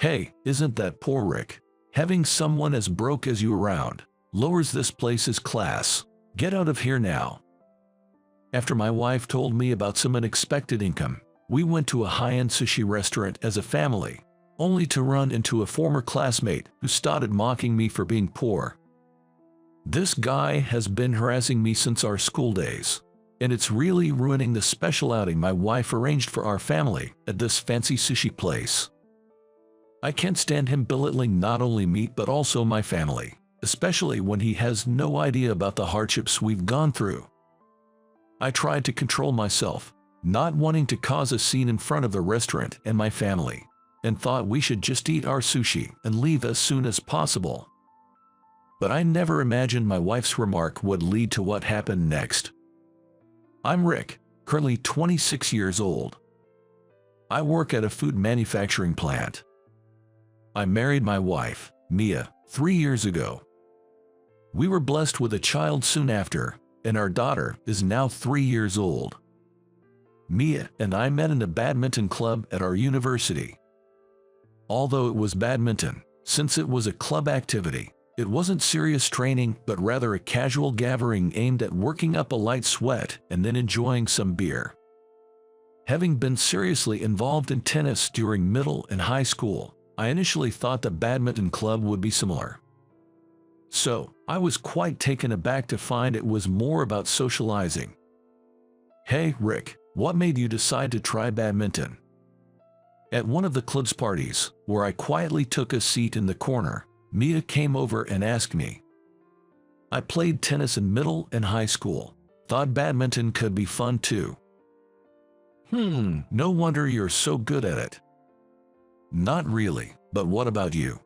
Hey, isn't that poor Rick? Having someone as broke as you around lowers this place's class. Get out of here now. After my wife told me about some unexpected income, we went to a high-end sushi restaurant as a family, only to run into a former classmate who started mocking me for being poor. This guy has been harassing me since our school days, and it's really ruining the special outing my wife arranged for our family at this fancy sushi place. I can't stand him belittling not only me but also my family, especially when he has no idea about the hardships we've gone through. I tried to control myself, not wanting to cause a scene in front of the restaurant and my family, and thought we should just eat our sushi and leave as soon as possible. But I never imagined my wife's remark would lead to what happened next. I'm Rick, currently 26 years old. I work at a food manufacturing plant. I married my wife, Mia, 3 years ago. We were blessed with a child soon after, and our daughter is now 3 years old. Mia and I met in a badminton club at our university. Although it was badminton, since it was a club activity, it wasn't serious training but rather a casual gathering aimed at working up a light sweat and then enjoying some beer. Having been seriously involved in tennis during middle and high school, I initially thought the badminton club would be similar. So, I was quite taken aback to find it was more about socializing. Hey, Rick, what made you decide to try badminton? At one of the club's parties, where I quietly took a seat in the corner, Mia came over and asked me. I played tennis in middle and high school, thought badminton could be fun too. No wonder you're so good at it. Not really, but what about you?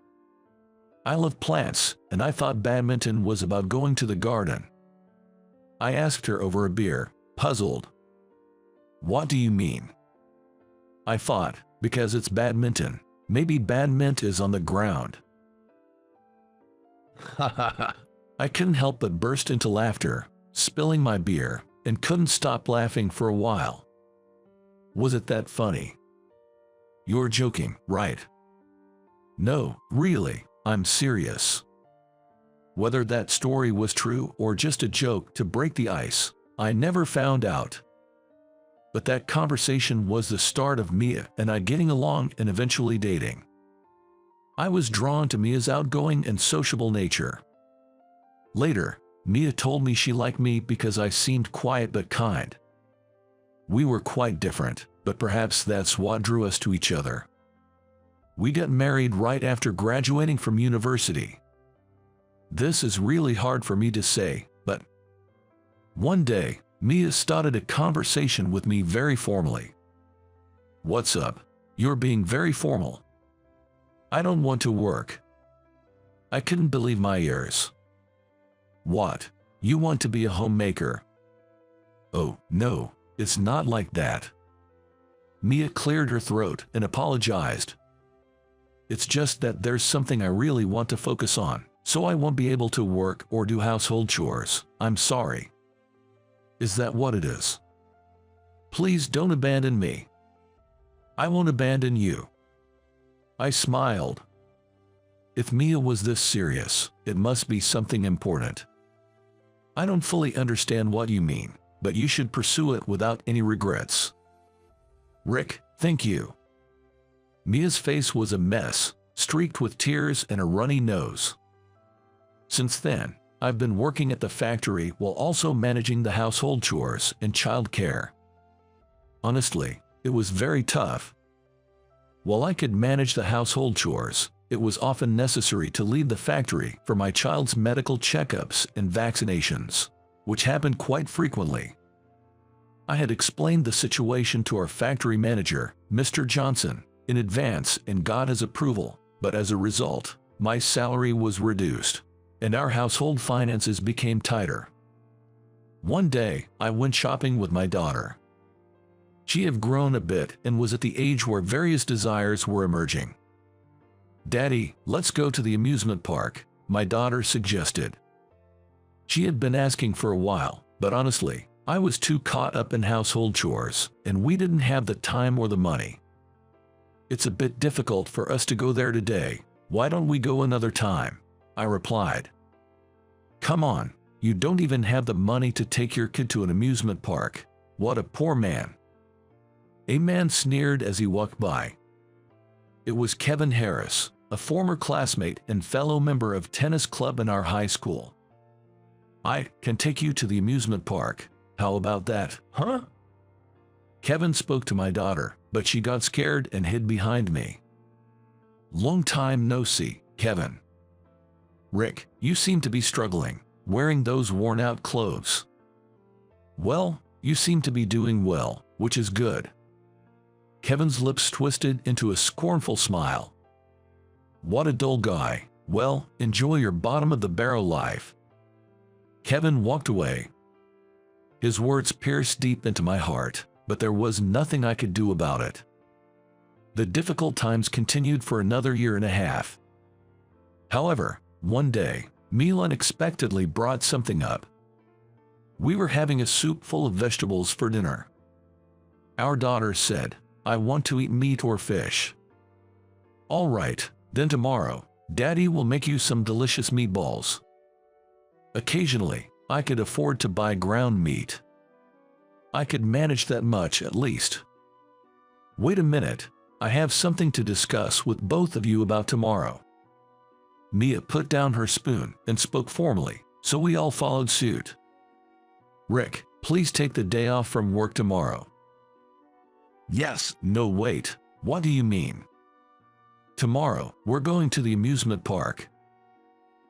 I love plants, and I thought badminton was about going to the garden. I asked her over a beer, puzzled. What do you mean? I thought, because it's badminton, maybe badminton is on the ground. I couldn't help but burst into laughter, spilling my beer, and couldn't stop laughing for a while. Was it that funny? You're joking, right? No, really, I'm serious. Whether that story was true or just a joke to break the ice, I never found out. But that conversation was the start of Mia and I getting along and eventually dating. I was drawn to Mia's outgoing and sociable nature. Later, Mia told me she liked me because I seemed quiet but kind. We were quite different, but perhaps that's what drew us to each other. We got married right after graduating from university. This is really hard for me to say, but one day, Mia started a conversation with me very formally. What's up? You're being very formal. I don't want to work. I couldn't believe my ears. What? You want to be a homemaker? Oh, no, it's not like that. Mia cleared her throat and apologized. It's just that there's something I really want to focus on, so I won't be able to work or do household chores. I'm sorry. Is that what it is? Please don't abandon me. I won't abandon you. I smiled. If Mia was this serious, it must be something important. I don't fully understand what you mean, but you should pursue it without any regrets. Rick, thank you. Mia's face was a mess, streaked with tears and a runny nose. Since then, I've been working at the factory while also managing the household chores and child care. Honestly, it was very tough. While I could manage the household chores, it was often necessary to leave the factory for my child's medical checkups and vaccinations, which happened quite frequently. I had explained the situation to our factory manager, Mr. Johnson, in advance and got his approval, but as a result, my salary was reduced, and our household finances became tighter. One day, I went shopping with my daughter. She had grown a bit and was at the age where various desires were emerging. Daddy, let's go to the amusement park, my daughter suggested. She had been asking for a while, but honestly, I was too caught up in household chores, and we didn't have the time or the money. It's a bit difficult for us to go there today. Why don't we go another time? I replied. Come on, you don't even have the money to take your kid to an amusement park. What a poor man. A man sneered as he walked by. It was Kevin Harris, a former classmate and fellow member of tennis club in our high school. I can take you to the amusement park. How about that, huh? Kevin spoke to my daughter, but she got scared and hid behind me. Long time no see, Kevin. Rick, you seem to be struggling, wearing those worn-out clothes. Well, you seem to be doing well, which is good. Kevin's lips twisted into a scornful smile. What a dull guy. Well, enjoy your bottom-of-the-barrel life. Kevin walked away. His words pierced deep into my heart, but there was nothing I could do about it. The difficult times continued for another year and a half. However, one day, Mila unexpectedly brought something up. We were having a soup full of vegetables for dinner. Our daughter said, I want to eat meat or fish. All right, then tomorrow, Daddy will make you some delicious meatballs. Occasionally, I could afford to buy ground meat. I could manage that much at least. Wait a minute, I have something to discuss with both of you about tomorrow. Mia put down her spoon and spoke formally, so we all followed suit. Rick, please take the day off from work tomorrow. Yes, no wait, what do you mean? Tomorrow, we're going to the amusement park.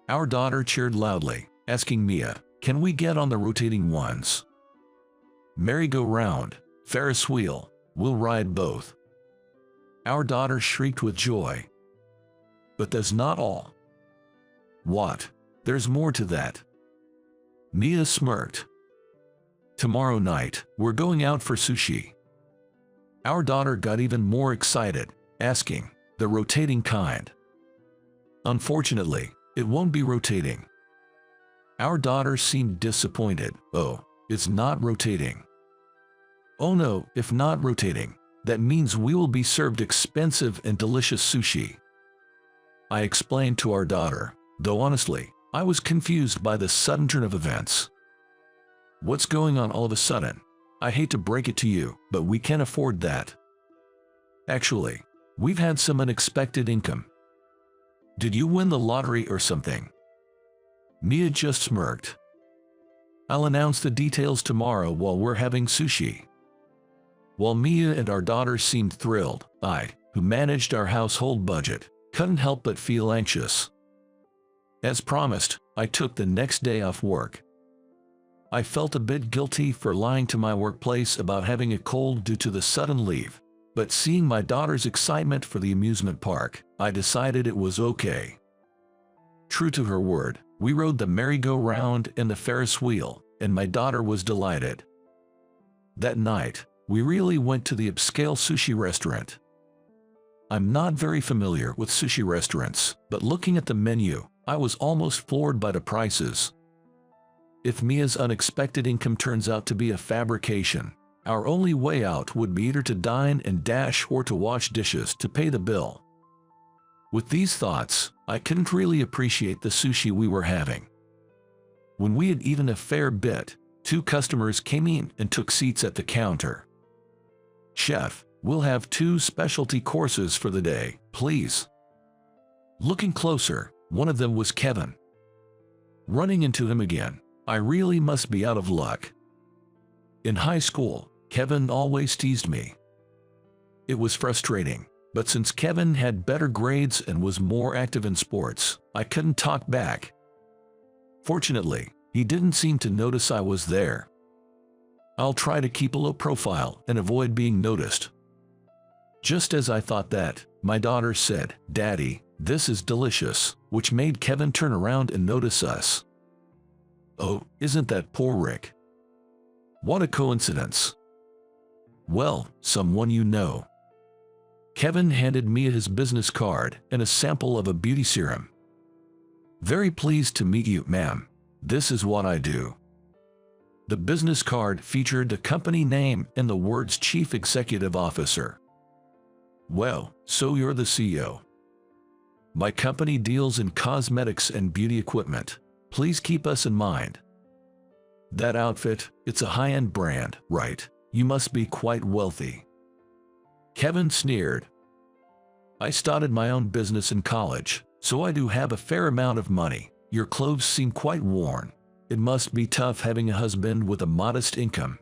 Our daughter cheered loudly, asking Mia, can we get on the rotating ones? Merry-go-round, Ferris wheel, we'll ride both. Our daughter shrieked with joy. But that's not all. What? There's more to that. Mia smirked. Tomorrow night, we're going out for sushi. Our daughter got even more excited, asking, the rotating kind. Unfortunately, it won't be rotating. Our daughter seemed disappointed. Oh, it's not rotating. Oh no, if not rotating, that means we will be served expensive and delicious sushi. I explained to our daughter, though honestly, I was confused by the sudden turn of events. What's going on all of a sudden? I hate to break it to you, but we can't afford that. Actually, we've had some unexpected income. Did you win the lottery or something? Mia just smirked. I'll announce the details tomorrow while we're having sushi. While Mia and our daughter seemed thrilled, I, who managed our household budget, couldn't help but feel anxious. As promised, I took the next day off work. I felt a bit guilty for lying to my workplace about having a cold due to the sudden leave, but seeing my daughter's excitement for the amusement park, I decided it was okay. True to her word, we rode the merry-go-round and the Ferris wheel, and my daughter was delighted. That night, we really went to the upscale sushi restaurant. I'm not very familiar with sushi restaurants, but looking at the menu, I was almost floored by the prices. If Mia's unexpected income turns out to be a fabrication, our only way out would be either to dine and dash or to wash dishes to pay the bill. With these thoughts, I couldn't really appreciate the sushi we were having. When we had eaten a fair bit, 2 customers came in and took seats at the counter. Chef, we'll have 2 specialty courses for the day, please. Looking closer, one of them was Kevin. Running into him again, I really must be out of luck. In high school, Kevin always teased me. It was frustrating, but since Kevin had better grades and was more active in sports, I couldn't talk back. Fortunately, he didn't seem to notice I was there. I'll try to keep a low profile and avoid being noticed. Just as I thought that, my daughter said, "Daddy, this is delicious," which made Kevin turn around and notice us. Oh, isn't that poor Rick? What a coincidence. Well, someone you know. Kevin handed me his business card and a sample of a beauty serum. Very pleased to meet you, ma'am. This is what I do. The business card featured the company name and the words Chief Executive Officer. Well, so you're the CEO. My company deals in cosmetics and beauty equipment. Please keep us in mind. That outfit, it's a high-end brand, right? You must be quite wealthy. Kevin sneered. I started my own business in college, so I do have a fair amount of money. Your clothes seem quite worn. It must be tough having a husband with a modest income.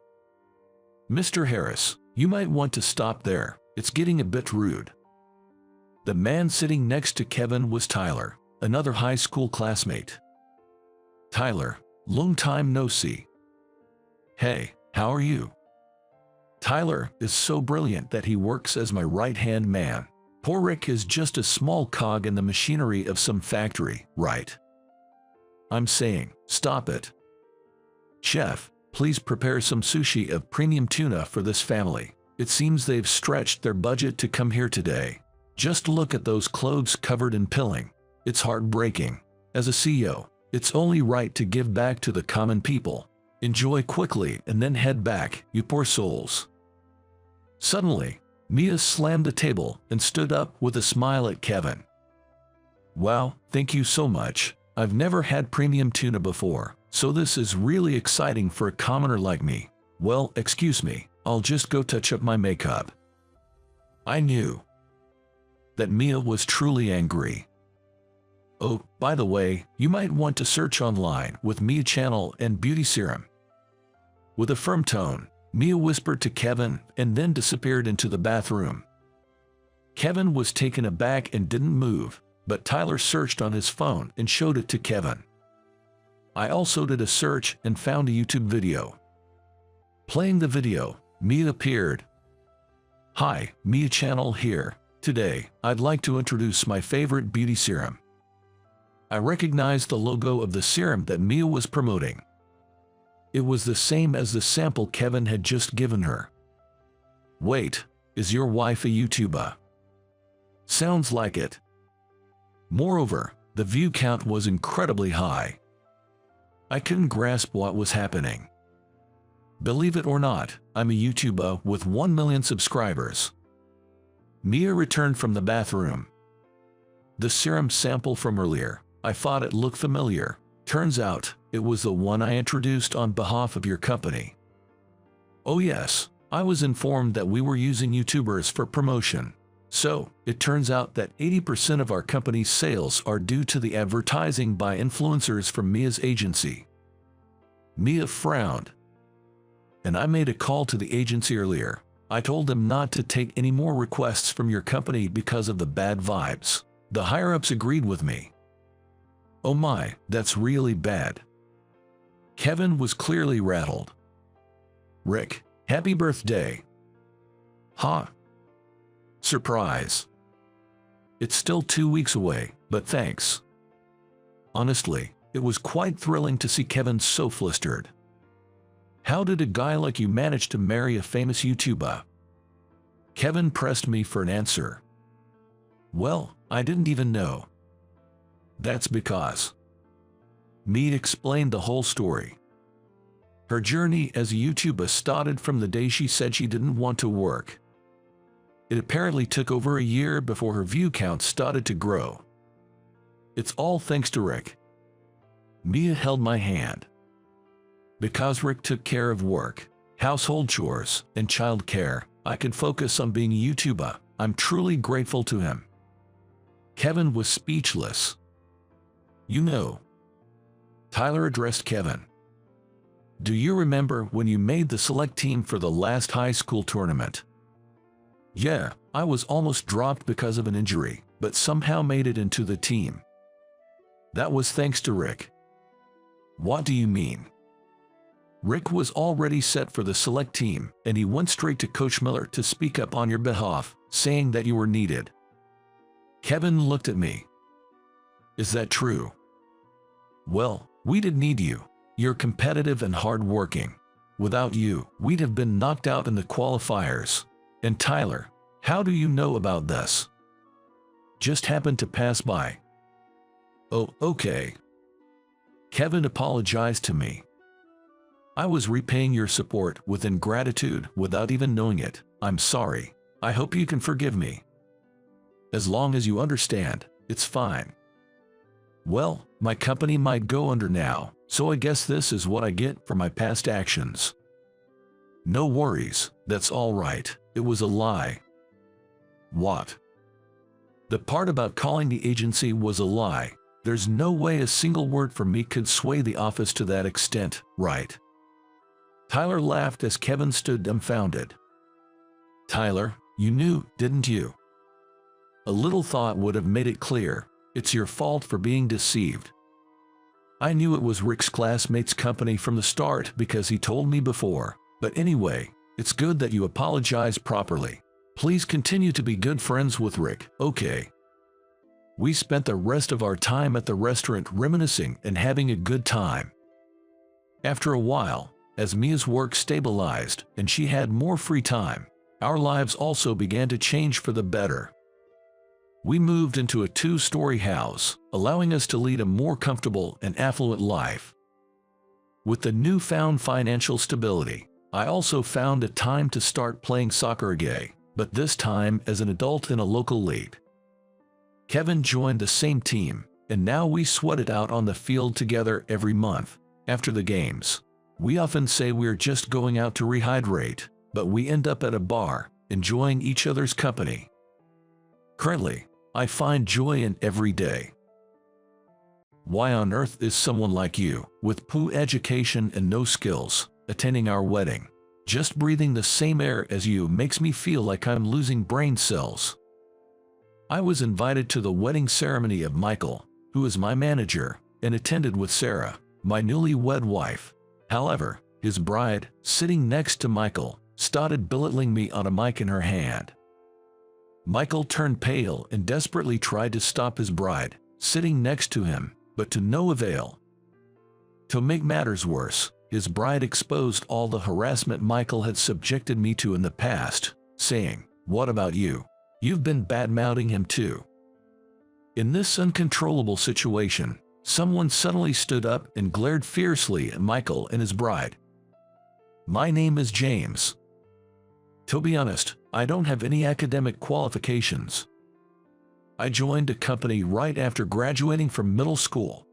Mr. Harris, you might want to stop there. It's getting a bit rude. The man sitting next to Kevin was Tyler, another high school classmate. Tyler, long time no see. Hey, how are you? Tyler is so brilliant that he works as my right-hand man. Poor Rick is just a small cog in the machinery of some factory, right? I'm saying, stop it. Chef, please prepare some sushi of premium tuna for this family. It seems they've stretched their budget to come here today. Just look at those clothes covered in pilling. It's heartbreaking. As a CEO, it's only right to give back to the common people. Enjoy quickly and then head back, you poor souls. Suddenly, Mia slammed the table and stood up with a smile at Kevin. Wow, thank you so much. I've never had premium tuna before, so this is really exciting for a commoner like me. Well, excuse me, I'll just go touch up my makeup. I knew that Mia was truly angry. Oh, by the way, you might want to search online with Mia Channel and Beauty Serum. With a firm tone, Mia whispered to Kevin and then disappeared into the bathroom. Kevin was taken aback and didn't move, but Tyler searched on his phone and showed it to Kevin. I also did a search and found a YouTube video. Playing the video, Mia appeared. Hi, Mia Channel here. Today, I'd like to introduce my favorite beauty serum. I recognized the logo of the serum that Mia was promoting. It was the same as the sample Kevin had just given her. Wait, is your wife a YouTuber? Sounds like it. Moreover, the view count was incredibly high. I couldn't grasp what was happening. Believe it or not, I'm a YouTuber with 1 million subscribers. Mia returned from the bathroom. The serum sample from earlier, I thought it looked familiar. Turns out, it was the one I introduced on behalf of your company. Oh yes, I was informed that we were using YouTubers for promotion. So, it turns out that 80% of our company's sales are due to the advertising by influencers from Mia's agency. Mia frowned. And I made a call to the agency earlier. I told them not to take any more requests from your company because of the bad vibes. The higher-ups agreed with me. Oh my, that's really bad. Kevin was clearly rattled. Rick, happy birthday. Huh? Surprise. It's still 2 weeks away, but thanks. Honestly, it was quite thrilling to see Kevin so flustered. How did a guy like you manage to marry a famous YouTuber? Kevin pressed me for an answer. Well, I didn't even know. That's because Mia explained the whole story. Her journey as a YouTuber started from the day she said she didn't want to work. It apparently took over a year before her view count started to grow. It's all thanks to Rick. Mia held my hand. Because Rick took care of work, household chores, and child care, I could focus on being a YouTuber. I'm truly grateful to him. Kevin was speechless. You know, Tyler addressed Kevin. Do you remember when you made the select team for the last high school tournament? Yeah, I was almost dropped because of an injury, but somehow made it into the team. That was thanks to Rick. What do you mean? Rick was already set for the select team, and he went straight to Coach Miller to speak up on your behalf, saying that you were needed. Kevin looked at me. Is that true? Well, we did need you. You're competitive and hardworking. Without you, we'd have been knocked out in the qualifiers. And Tyler, how do you know about this? Just happened to pass by. Oh, okay. Kevin apologized to me. I was repaying your support with ingratitude without even knowing it. I'm sorry. I hope you can forgive me. As long as you understand, it's fine. Well, my company might go under now, so I guess this is what I get for my past actions. No worries, that's all right, it was a lie. What? The part about calling the agency was a lie. There's no way a single word from me could sway the office to that extent, right? Tyler laughed as Kevin stood dumbfounded. Tyler, you knew, didn't you? A little thought would have made it clear. It's your fault for being deceived. I knew it was Rick's classmate's company from the start because he told me before. But anyway, it's good that you apologize properly. Please continue to be good friends with Rick, okay? We spent the rest of our time at the restaurant reminiscing and having a good time. After a while, as Mia's work stabilized and she had more free time, our lives also began to change for the better. We moved into a 2-story house, allowing us to lead a more comfortable and affluent life. With the newfound financial stability, I also found a time to start playing soccer again, but this time as an adult in a local league. Kevin joined the same team, and now we sweat it out on the field together every month. After the games, we often say we're just going out to rehydrate, but we end up at a bar, enjoying each other's company. Currently, I find joy in every day. Why on earth is someone like you, with poo education and no skills, attending our wedding? Just breathing the same air as you makes me feel like I'm losing brain cells. I was invited to the wedding ceremony of Michael, who is my manager, and attended with Sarah, my newlywed wife. However, his bride, sitting next to Michael, started belittling me on a mic in her hand. Michael turned pale and desperately tried to stop his bride, sitting next to him, but to no avail. To make matters worse, his bride exposed all the harassment Michael had subjected me to in the past, saying, "What about you? You've been bad-mouthing him too." In this uncontrollable situation, someone suddenly stood up and glared fiercely at Michael and his bride. My name is James. To be honest, I don't have any academic qualifications. I joined a company right after graduating from middle school.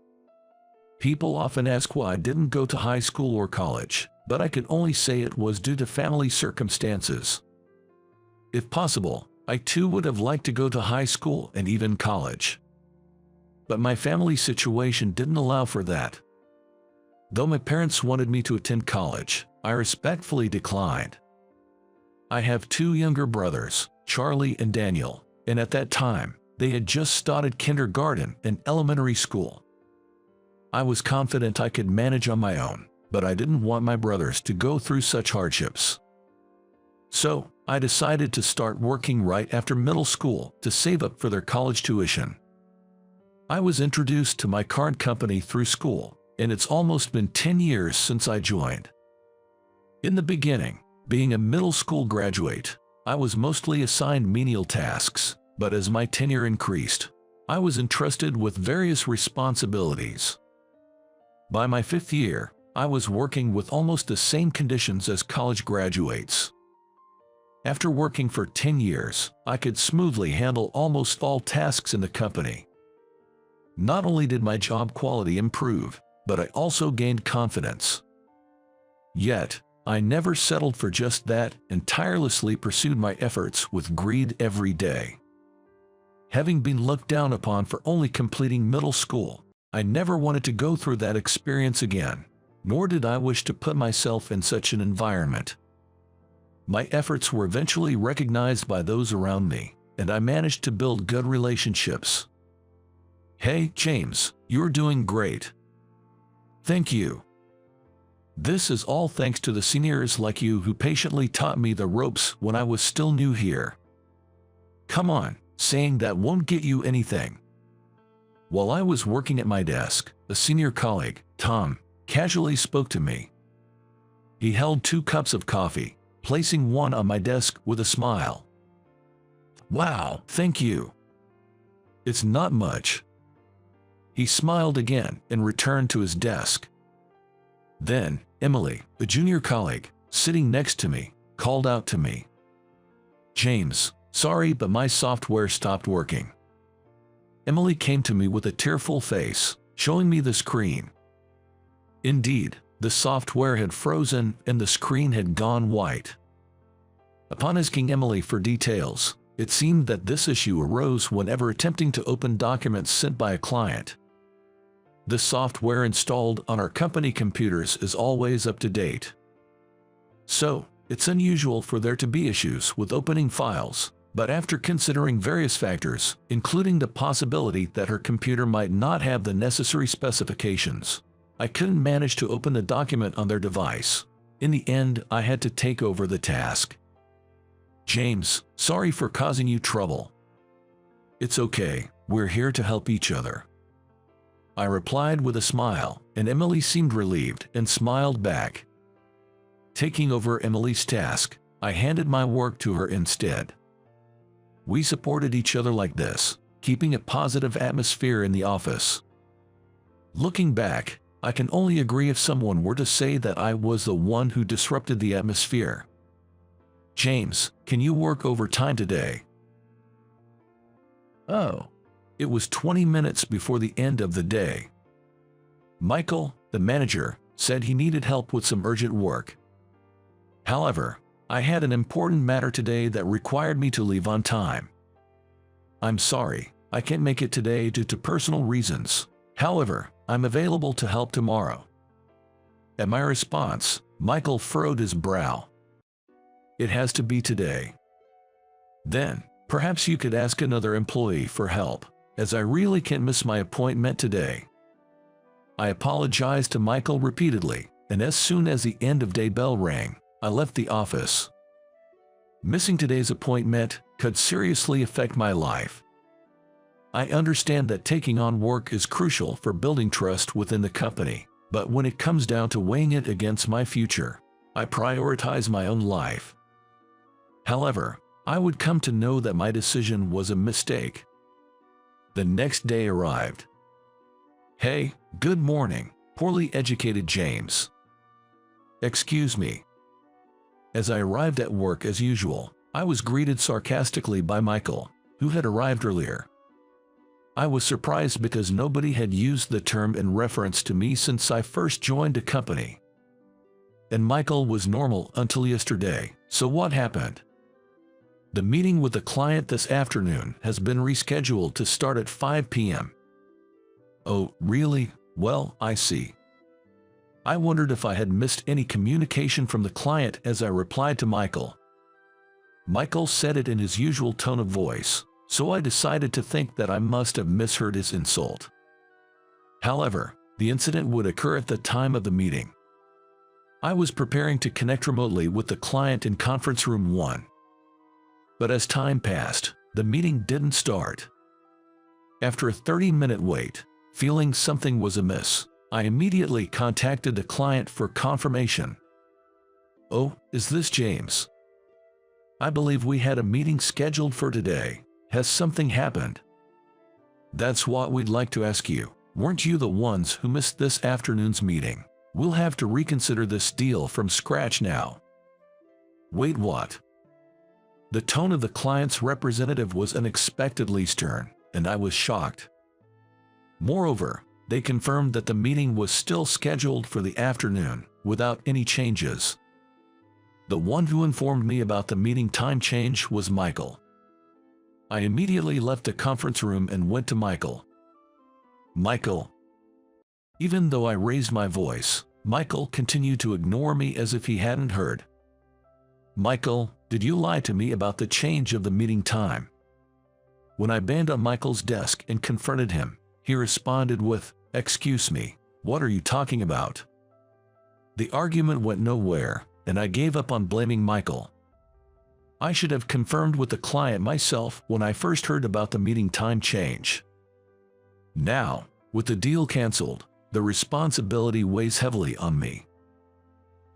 People often ask why I didn't go to high school or college, but I could only say it was due to family circumstances. If possible, I too would have liked to go to high school and even college. But my family situation didn't allow for that. Though my parents wanted me to attend college, I respectfully declined. I have 2 younger brothers, Charlie and Daniel, and at that time, they had just started kindergarten and elementary school. I was confident I could manage on my own, but I didn't want my brothers to go through such hardships. So, I decided to start working right after middle school to save up for their college tuition. I was introduced to my current company through school, and it's almost been 10 years since I joined. In the beginning, being a middle school graduate, I was mostly assigned menial tasks, but as my tenure increased, I was entrusted with various responsibilities. By my 5th year, I was working with almost the same conditions as college graduates. After working for 10 years, I could smoothly handle almost all tasks in the company. Not only did my job quality improve, but I also gained confidence. Yet, I never settled for just that and tirelessly pursued my efforts with greed every day. Having been looked down upon for only completing middle school, I never wanted to go through that experience again, nor did I wish to put myself in such an environment. My efforts were eventually recognized by those around me, and I managed to build good relationships. "Hey, James, you're doing great." "Thank you. This is all thanks to the seniors like you who patiently taught me the ropes when I was still new here." "Come on, saying that won't get you anything." While I was working at my desk, a senior colleague, Tom, casually spoke to me. He held 2 cups of coffee, placing one on my desk with a smile. "Wow, thank you. It's not much." He smiled again and returned to his desk. Then, Emily, a junior colleague, sitting next to me, called out to me, "James, "Sorry, but my software stopped working." Emily came to me with a tearful face, showing me the screen. Indeed, the software had frozen and the screen had gone white. Upon asking Emily for details, it seemed that this issue arose whenever attempting to open documents sent by a client. The software installed on our company computers is always up to date. So, it's unusual for there to be issues with opening files, but after considering various factors, including the possibility that her computer might not have the necessary specifications, I couldn't manage to open the document on their device. In the end, I had to take over the task. "James, sorry for causing you trouble." "It's okay, we're here to help each other," I replied with a smile, and Emily seemed relieved and smiled back. Taking over Emily's task, I handed my work to her instead. We supported each other like this, keeping a positive atmosphere in the office. Looking back, I can only agree if someone were to say that I was the one who disrupted the atmosphere. "James, can you work overtime today?" Oh, it was 20 minutes before the end of the day. Michael, the manager, said he needed help with some urgent work. However, I had an important matter today that required me to leave on time. "I'm sorry, I can't make it today due to personal reasons. However, I'm available to help tomorrow." At my response, Michael furrowed his brow. "It has to be today." "Then, perhaps you could ask another employee for help, as I really can't miss my appointment today." I apologized to Michael repeatedly, and as soon as the end-of-day bell rang, I left the office. Missing today's appointment could seriously affect my life. I understand that taking on work is crucial for building trust within the company, but when it comes down to weighing it against my future, I prioritize my own life. However, I would come to know that my decision was a mistake. The next day arrived. "Hey, good morning, poorly educated James." "Excuse me." As I arrived at work as usual, I was greeted sarcastically by Michael, who had arrived earlier. I was surprised because nobody had used the term in reference to me since I first joined the company. And Michael was normal until yesterday, so what happened? "The meeting with the client this afternoon has been rescheduled to start at 5 p.m. "Oh, really? Well, I see." I wondered if I had missed any communication from the client as I replied to Michael. Michael said it in his usual tone of voice, so I decided to think that I must have misheard his insult. However, the incident would occur at the time of the meeting. I was preparing to connect remotely with the client in conference room 1. But as time passed, the meeting didn't start. After a 30-minute wait, feeling something was amiss, I immediately contacted the client for confirmation. "Oh, is this James? I believe we had a meeting scheduled for today. Has something happened?" "That's what we'd like to ask you. Weren't you the ones who missed this afternoon's meeting? We'll have to reconsider this deal from scratch now." "Wait, what?" The tone of the client's representative was unexpectedly stern, and I was shocked. Moreover, they confirmed that the meeting was still scheduled for the afternoon, without any changes. The one who informed me about the meeting time change was Michael. I immediately left the conference room and went to Michael. "Michael." Even though I raised my voice, Michael continued to ignore me as if he hadn't heard. "Michael, did you lie to me about the change of the meeting time?" When I banged on Michael's desk and confronted him, he responded with, "Excuse me, what are you talking about?" The argument went nowhere, and I gave up on blaming Michael. I should have confirmed with the client myself when I first heard about the meeting time change. Now, with the deal cancelled, the responsibility weighs heavily on me.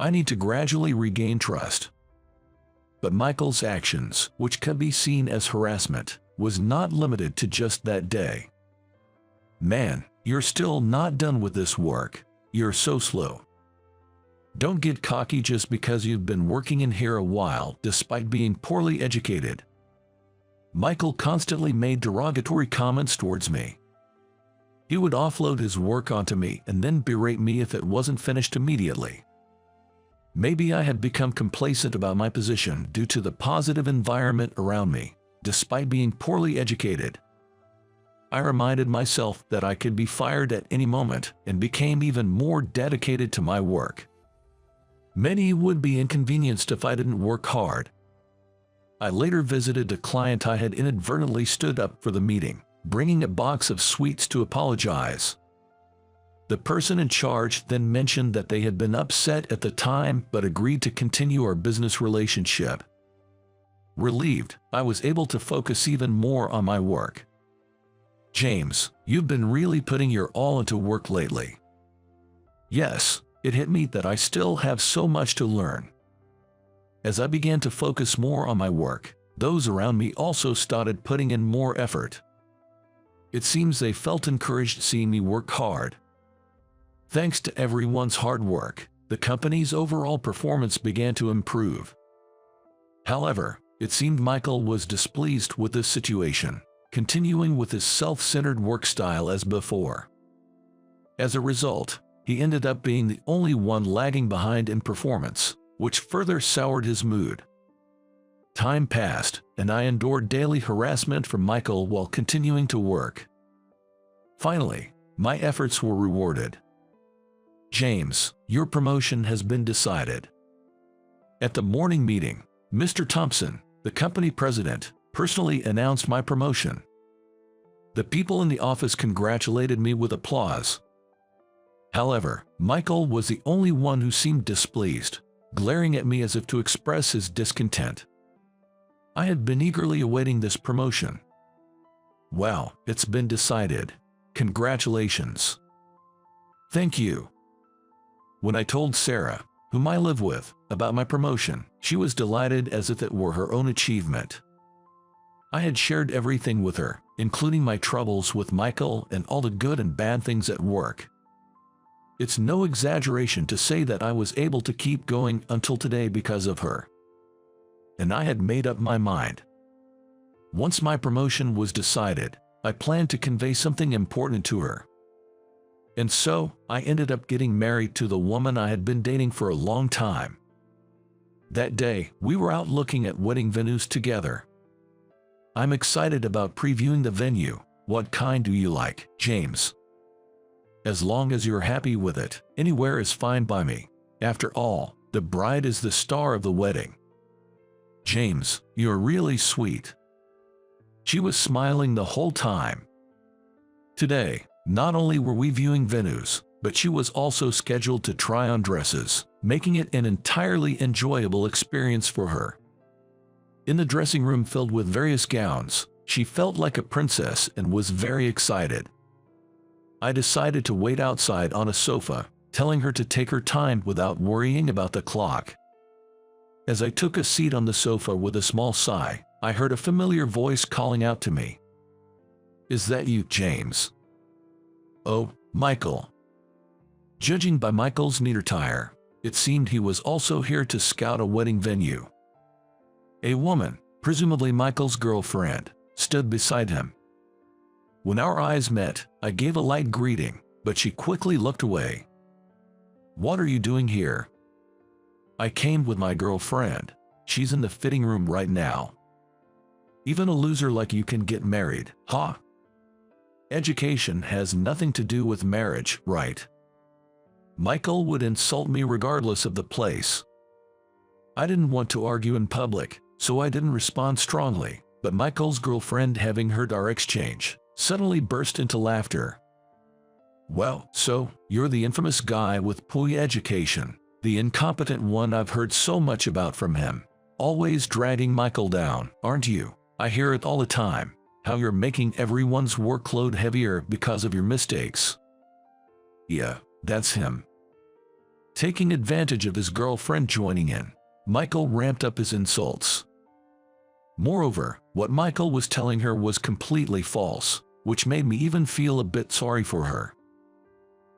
I need to gradually regain trust. But Michael's actions, which could be seen as harassment, was not limited to just that day. "Man, you're still not done with this work. You're so slow. Don't get cocky just because you've been working in here a while despite being poorly educated." Michael constantly made derogatory comments towards me. He would offload his work onto me and then berate me if it wasn't finished immediately. Maybe I had become complacent about my position due to the positive environment around me, despite being poorly educated. I reminded myself that I could be fired at any moment and became even more dedicated to my work. Many would be inconvenienced if I didn't work hard. I later visited a client I had inadvertently stood up for the meeting, bringing a box of sweets to apologize. The person in charge then mentioned that they had been upset at the time but agreed to continue our business relationship. Relieved, I was able to focus even more on my work. James, you've been really putting your all into work lately. Yes, it hit me that I still have so much to learn. As I began to focus more on my work, those around me also started putting in more effort. It seems they felt encouraged seeing me work hard. Thanks to everyone's hard work, the company's overall performance began to improve. However, it seemed Michael was displeased with this situation, continuing with his self-centered work style as before. As a result, he ended up being the only one lagging behind in performance, which further soured his mood. Time passed, and I endured daily harassment from Michael while continuing to work. Finally, my efforts were rewarded. James, your promotion has been decided. At the morning meeting, Mr. Thompson, the company president, personally announced my promotion. The people in the office congratulated me with applause. However, Michael was the only one who seemed displeased, glaring at me as if to express his discontent. I had been eagerly awaiting this promotion. Well, it's been decided. Congratulations. Thank you. When I told Sarah, whom I live with, about my promotion, she was delighted as if it were her own achievement. I had shared everything with her, including my troubles with Michael and all the good and bad things at work. It's no exaggeration to say that I was able to keep going until today because of her. And I had made up my mind. Once my promotion was decided, I planned to convey something important to her. And so, I ended up getting married to the woman I had been dating for a long time. That day, we were out looking at wedding venues together. I'm excited about previewing the venue. What kind do you like, James? As long as you're happy with it, anywhere is fine by me. After all, the bride is the star of the wedding. James, you're really sweet. She was smiling the whole time. Today, not only were we viewing venues, but she was also scheduled to try on dresses, making it an entirely enjoyable experience for her. In the dressing room filled with various gowns, she felt like a princess and was very excited. I decided to wait outside on a sofa, telling her to take her time without worrying about the clock. As I took a seat on the sofa with a small sigh, I heard a familiar voice calling out to me. Is that you, James? Oh, Michael. Judging by Michael's neat attire, it seemed he was also here to scout a wedding venue. A woman, presumably Michael's girlfriend, stood beside him. When our eyes met, I gave a light greeting, but she quickly looked away. What are you doing here? I came with my girlfriend. She's in the fitting room right now. Even a loser like you can get married, huh? Education has nothing to do with marriage, right? Michael would insult me regardless of the place. I didn't want to argue in public, so I didn't respond strongly, but Michael's girlfriend, having heard our exchange, suddenly burst into laughter. Well, so, you're the infamous guy with poor education, the incompetent one I've heard so much about from him. Always dragging Michael down, aren't you? I hear it all the time. How you're making everyone's workload heavier because of your mistakes. Yeah, that's him. Taking advantage of his girlfriend joining in, Michael ramped up his insults. Moreover, what Michael was telling her was completely false, which made me even feel a bit sorry for her.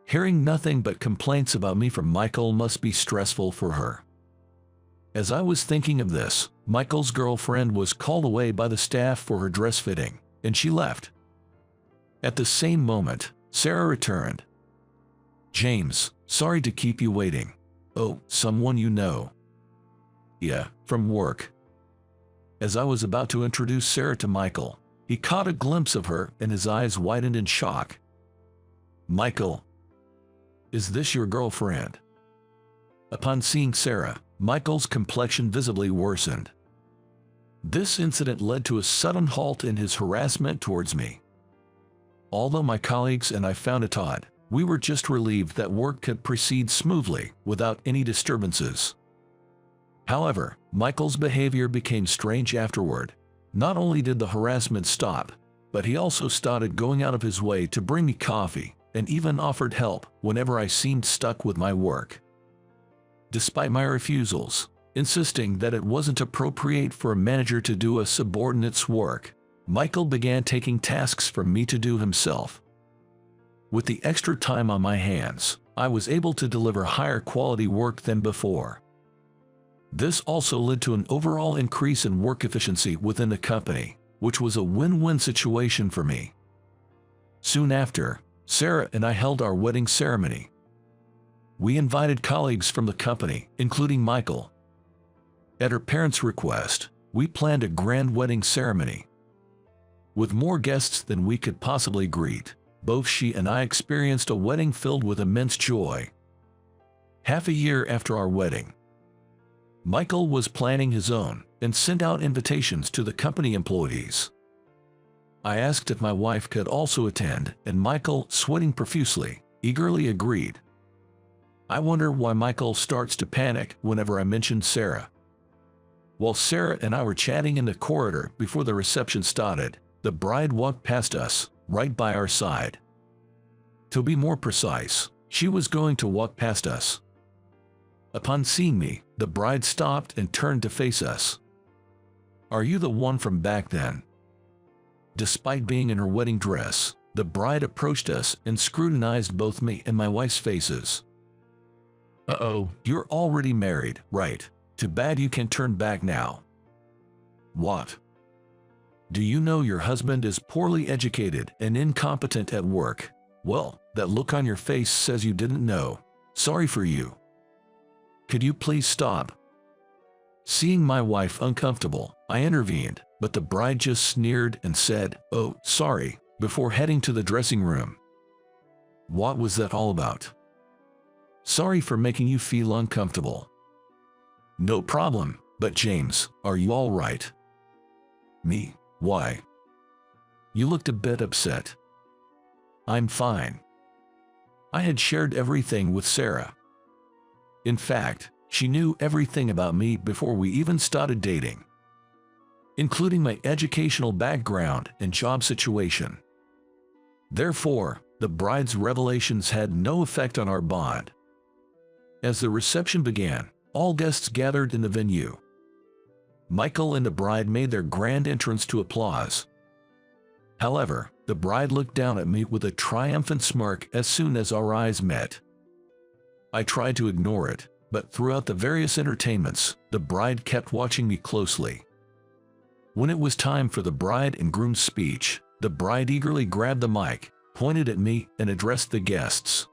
Hearing nothing but complaints about me from Michael must be stressful for her. As I was thinking of this, Michael's girlfriend was called away by the staff for her dress fitting, and she left. At the same moment, Sarah returned. "James, sorry to keep you waiting." "Oh, someone you know?" "Yeah, from work." As I was about to introduce Sarah to Michael, he caught a glimpse of her and his eyes widened in shock. "Michael, is this your girlfriend?" Upon seeing Sarah, Michael's complexion visibly worsened. This incident led to a sudden halt in his harassment towards me. Although my colleagues and I found it odd, we were just relieved that work could proceed smoothly without any disturbances. However, Michael's behavior became strange afterward. Not only did the harassment stop, but he also started going out of his way to bring me coffee and even offered help whenever I seemed stuck with my work. Despite my refusals, insisting that it wasn't appropriate for a manager to do a subordinate's work, Michael began taking tasks from me to do himself. With the extra time on my hands, I was able to deliver higher quality work than before. This also led to an overall increase in work efficiency within the company, which was a win-win situation for me. Soon after, Sarah and I held our wedding ceremony. We invited colleagues from the company, including Michael. At her parents' request, we planned a grand wedding ceremony. With more guests than we could possibly greet, both she and I experienced a wedding filled with immense joy. Half a year after our wedding, Michael was planning his own and sent out invitations to the company employees. I asked if my wife could also attend, and Michael, sweating profusely, eagerly agreed. I wonder why Michael starts to panic whenever I mention Sarah. While Sarah and I were chatting in the corridor before the reception started, the bride walked past us, right by our side. To be more precise, she was going to walk past us. Upon seeing me, the bride stopped and turned to face us. "Are you the one from back then?" Despite being in her wedding dress, the bride approached us and scrutinized both me and my wife's faces. "Uh-oh, you're already married, right? Too bad you can turn back now." "What? Do you know your husband is poorly educated and incompetent at work?" "Well, that look on your face says you didn't know. Sorry for you. Could you please stop?" Seeing my wife uncomfortable, I intervened, but the bride just sneered and said, "Oh, sorry," before heading to the dressing room. What was that all about? "Sorry for making you feel uncomfortable." "No problem, but James, are you all right?" "Me? Why? You looked a bit upset." "I'm fine." I had shared everything with Sarah. In fact, she knew everything about me before we even started dating, including my educational background and job situation. Therefore, the bride's revelations had no effect on our bond. As the reception began, all guests gathered in the venue. Michael and the bride made their grand entrance to applause. However, the bride looked down at me with a triumphant smirk as soon as our eyes met. I tried to ignore it, but throughout the various entertainments, the bride kept watching me closely. When it was time for the bride and groom's speech, the bride eagerly grabbed the mic, pointed at me, and addressed the guests.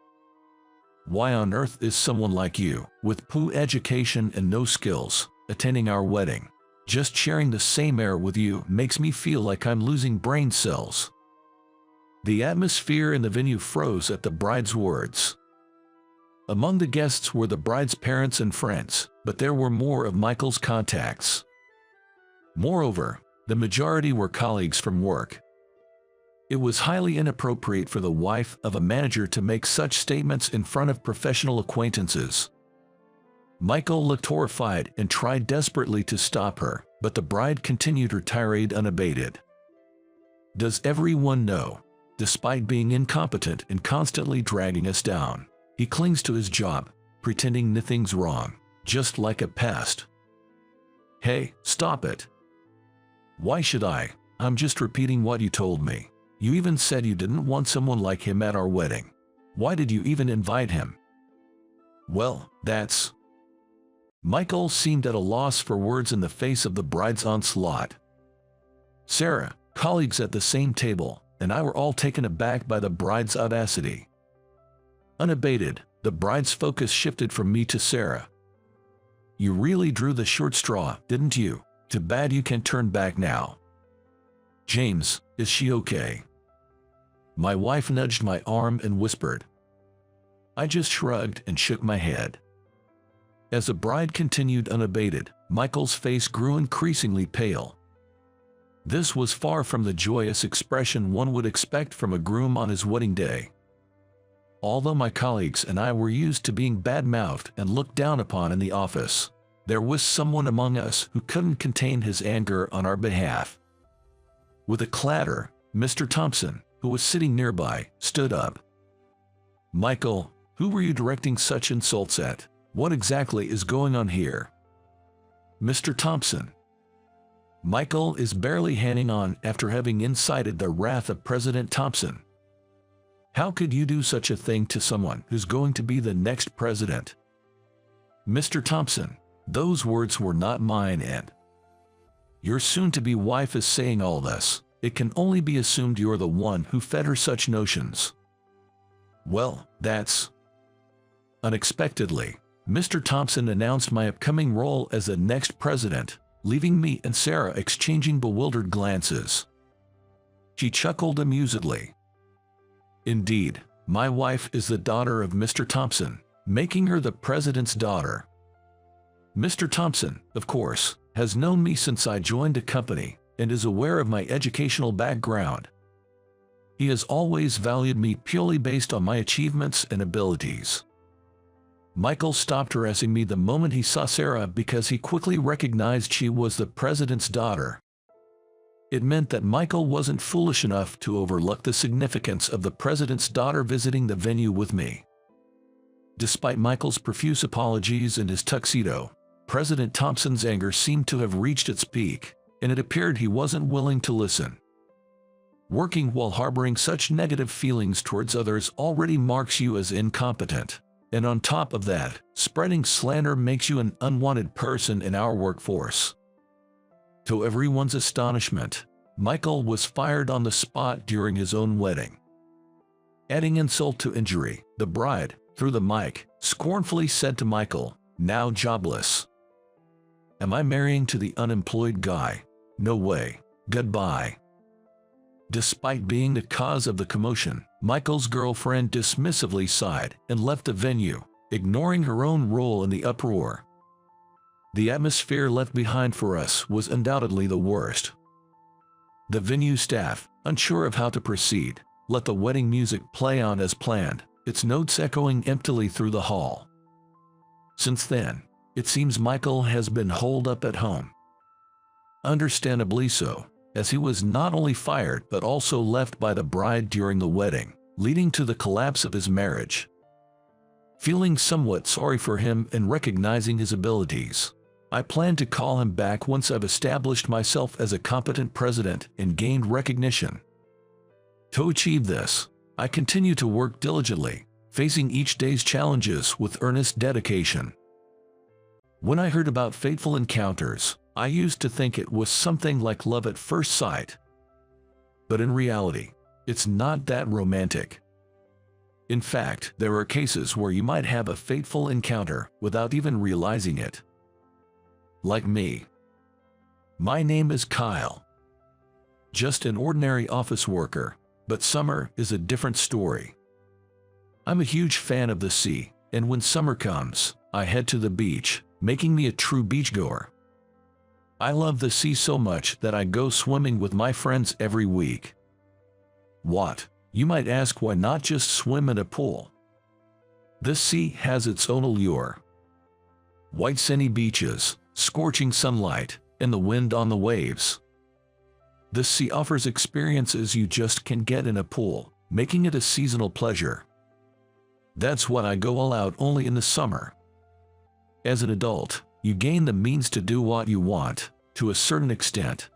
"Why on earth is someone like you, with poor education and no skills, attending our wedding? Just sharing the same air with you makes me feel like I'm losing brain cells." The atmosphere in the venue froze at the bride's words. Among the guests were the bride's parents and friends, but there were more of Michael's contacts. Moreover, the majority were colleagues from work. It was highly inappropriate for the wife of a manager to make such statements in front of professional acquaintances. Michael looked horrified and tried desperately to stop her, but the bride continued her tirade unabated. "Does everyone know? Despite being incompetent and constantly dragging us down, he clings to his job, pretending nothing's wrong, just like a pest. Hey, stop it. Why should I? I'm just repeating what you told me. You even said you didn't want someone like him at our wedding. Why did you even invite him?" "Well, that's..." Michael seemed at a loss for words in the face of the bride's onslaught. Sarah, colleagues at the same table, and I were all taken aback by the bride's audacity. Unabated, the bride's focus shifted from me to Sarah. "You really drew the short straw, didn't you? Too bad you can't turn back now. James, is she okay?" My wife nudged my arm and whispered. I just shrugged and shook my head. As the bride continued unabated, Michael's face grew increasingly pale. This was far from the joyous expression one would expect from a groom on his wedding day. Although my colleagues and I were used to being bad-mouthed and looked down upon in the office, there was someone among us who couldn't contain his anger on our behalf. With a clatter, Mr. Thompson, who was sitting nearby, stood up. "Michael, who were you directing such insults at? What exactly is going on here?" "Mr. Thompson." Michael is barely hanging on after having incited the wrath of President Thompson. "How could you do such a thing to someone who's going to be the next president?" "Mr. Thompson, those words were not mine, and your soon-to-be wife is saying all this. It can only be assumed you're the one who fed her such notions." "Well, that's..." Unexpectedly, Mr. Thompson announced my upcoming role as the next president, leaving me and Sarah exchanging bewildered glances. She chuckled amusedly. "Indeed, my wife is the daughter of Mr. Thompson, making her the president's daughter. Mr. Thompson, of course, has known me since I joined the company and is aware of my educational background. He has always valued me purely based on my achievements and abilities." Michael stopped harassing me the moment he saw Sarah because he quickly recognized she was the president's daughter. It meant that Michael wasn't foolish enough to overlook the significance of the president's daughter visiting the venue with me. Despite Michael's profuse apologies and his tuxedo, President Thompson's anger seemed to have reached its peak, and it appeared he wasn't willing to listen. Working while harboring such negative feelings towards others already marks you as incompetent. And on top of that, spreading slander makes you an unwanted person in our workforce. To everyone's astonishment, Michael was fired on the spot during his own wedding. Adding insult to injury, the bride, through the mic, scornfully said to Michael, now jobless, "Am I marrying to the unemployed guy? No way. Goodbye." Despite being the cause of the commotion, Michael's girlfriend dismissively sighed and left the venue, ignoring her own role in the uproar. The atmosphere left behind for us was undoubtedly the worst. The venue staff, unsure of how to proceed, let the wedding music play on as planned, its notes echoing emptily through the hall. Since then, it seems Michael has been holed up at home. Understandably so, as he was not only fired but also left by the bride during the wedding, leading to the collapse of his marriage. Feeling somewhat sorry for him and recognizing his abilities, I plan to call him back once I've established myself as a competent president and gained recognition. To achieve this, I continue to work diligently, facing each day's challenges with earnest dedication. When I heard about fateful encounters, I used to think it was something like love at first sight. But in reality, it's not that romantic. In fact, there are cases where you might have a fateful encounter without even realizing it. Like me. My name is Kyle. Just an ordinary office worker, but summer is a different story. I'm a huge fan of the sea, and when summer comes, I head to the beach, making me a true beachgoer. I love the sea so much that I go swimming with my friends every week. What? You might ask, why not just swim in a pool? This sea has its own allure. White sandy beaches, scorching sunlight, and the wind on the waves. The sea offers experiences you just can't get in a pool, making it a seasonal pleasure. That's what I go all out only in the summer. As an adult, you gain the means to do what you want, to a certain extent.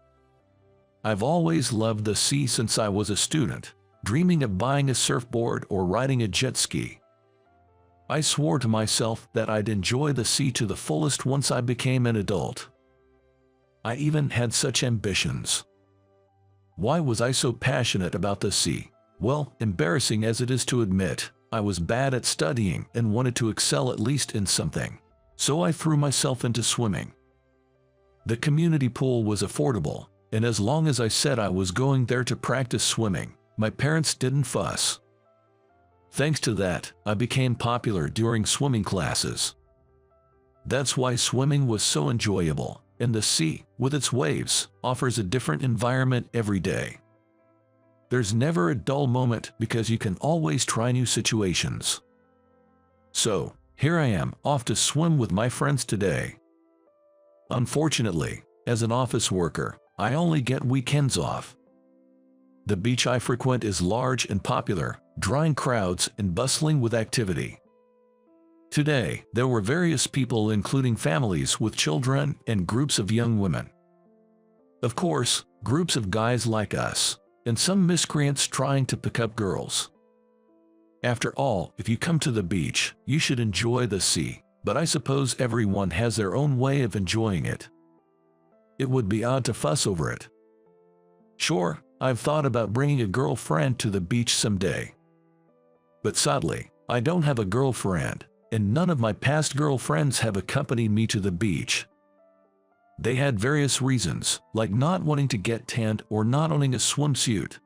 I've always loved the sea since I was a student, dreaming of buying a surfboard or riding a jet ski. I swore to myself that I'd enjoy the sea to the fullest once I became an adult. I even had such ambitions. Why was I so passionate about the sea? Well, embarrassing as it is to admit, I was bad at studying and wanted to excel at least in something. So I threw myself into swimming. The community pool was affordable, and as long as I said I was going there to practice swimming, my parents didn't fuss. Thanks to that, I became popular during swimming classes. That's why swimming was so enjoyable, and the sea, with its waves, offers a different environment every day. There's never a dull moment because you can always try new situations. So, here I am, off to swim with my friends today. Unfortunately, as an office worker, I only get weekends off. The beach I frequent is large and popular, drawing crowds and bustling with activity. Today, there were various people including families with children and groups of young women. Of course, groups of guys like us, and some miscreants trying to pick up girls. After all, if you come to the beach, you should enjoy the sea, but I suppose everyone has their own way of enjoying it. It would be odd to fuss over it. Sure, I've thought about bringing a girlfriend to the beach someday. But sadly, I don't have a girlfriend, and none of my past girlfriends have accompanied me to the beach. They had various reasons, like not wanting to get tanned or not owning a swimsuit.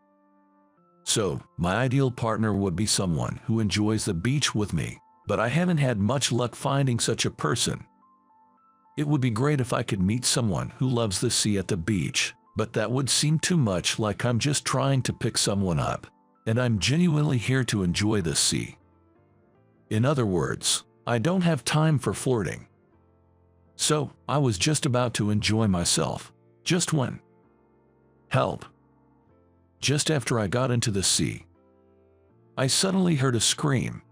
So, my ideal partner would be someone who enjoys the beach with me, but I haven't had much luck finding such a person. It would be great if I could meet someone who loves the sea at the beach, but that would seem too much like I'm just trying to pick someone up, and I'm genuinely here to enjoy the sea. In other words, I don't have time for flirting. So, I was just about to enjoy myself, just when. Help! Just after I got into the sea, I suddenly heard a scream.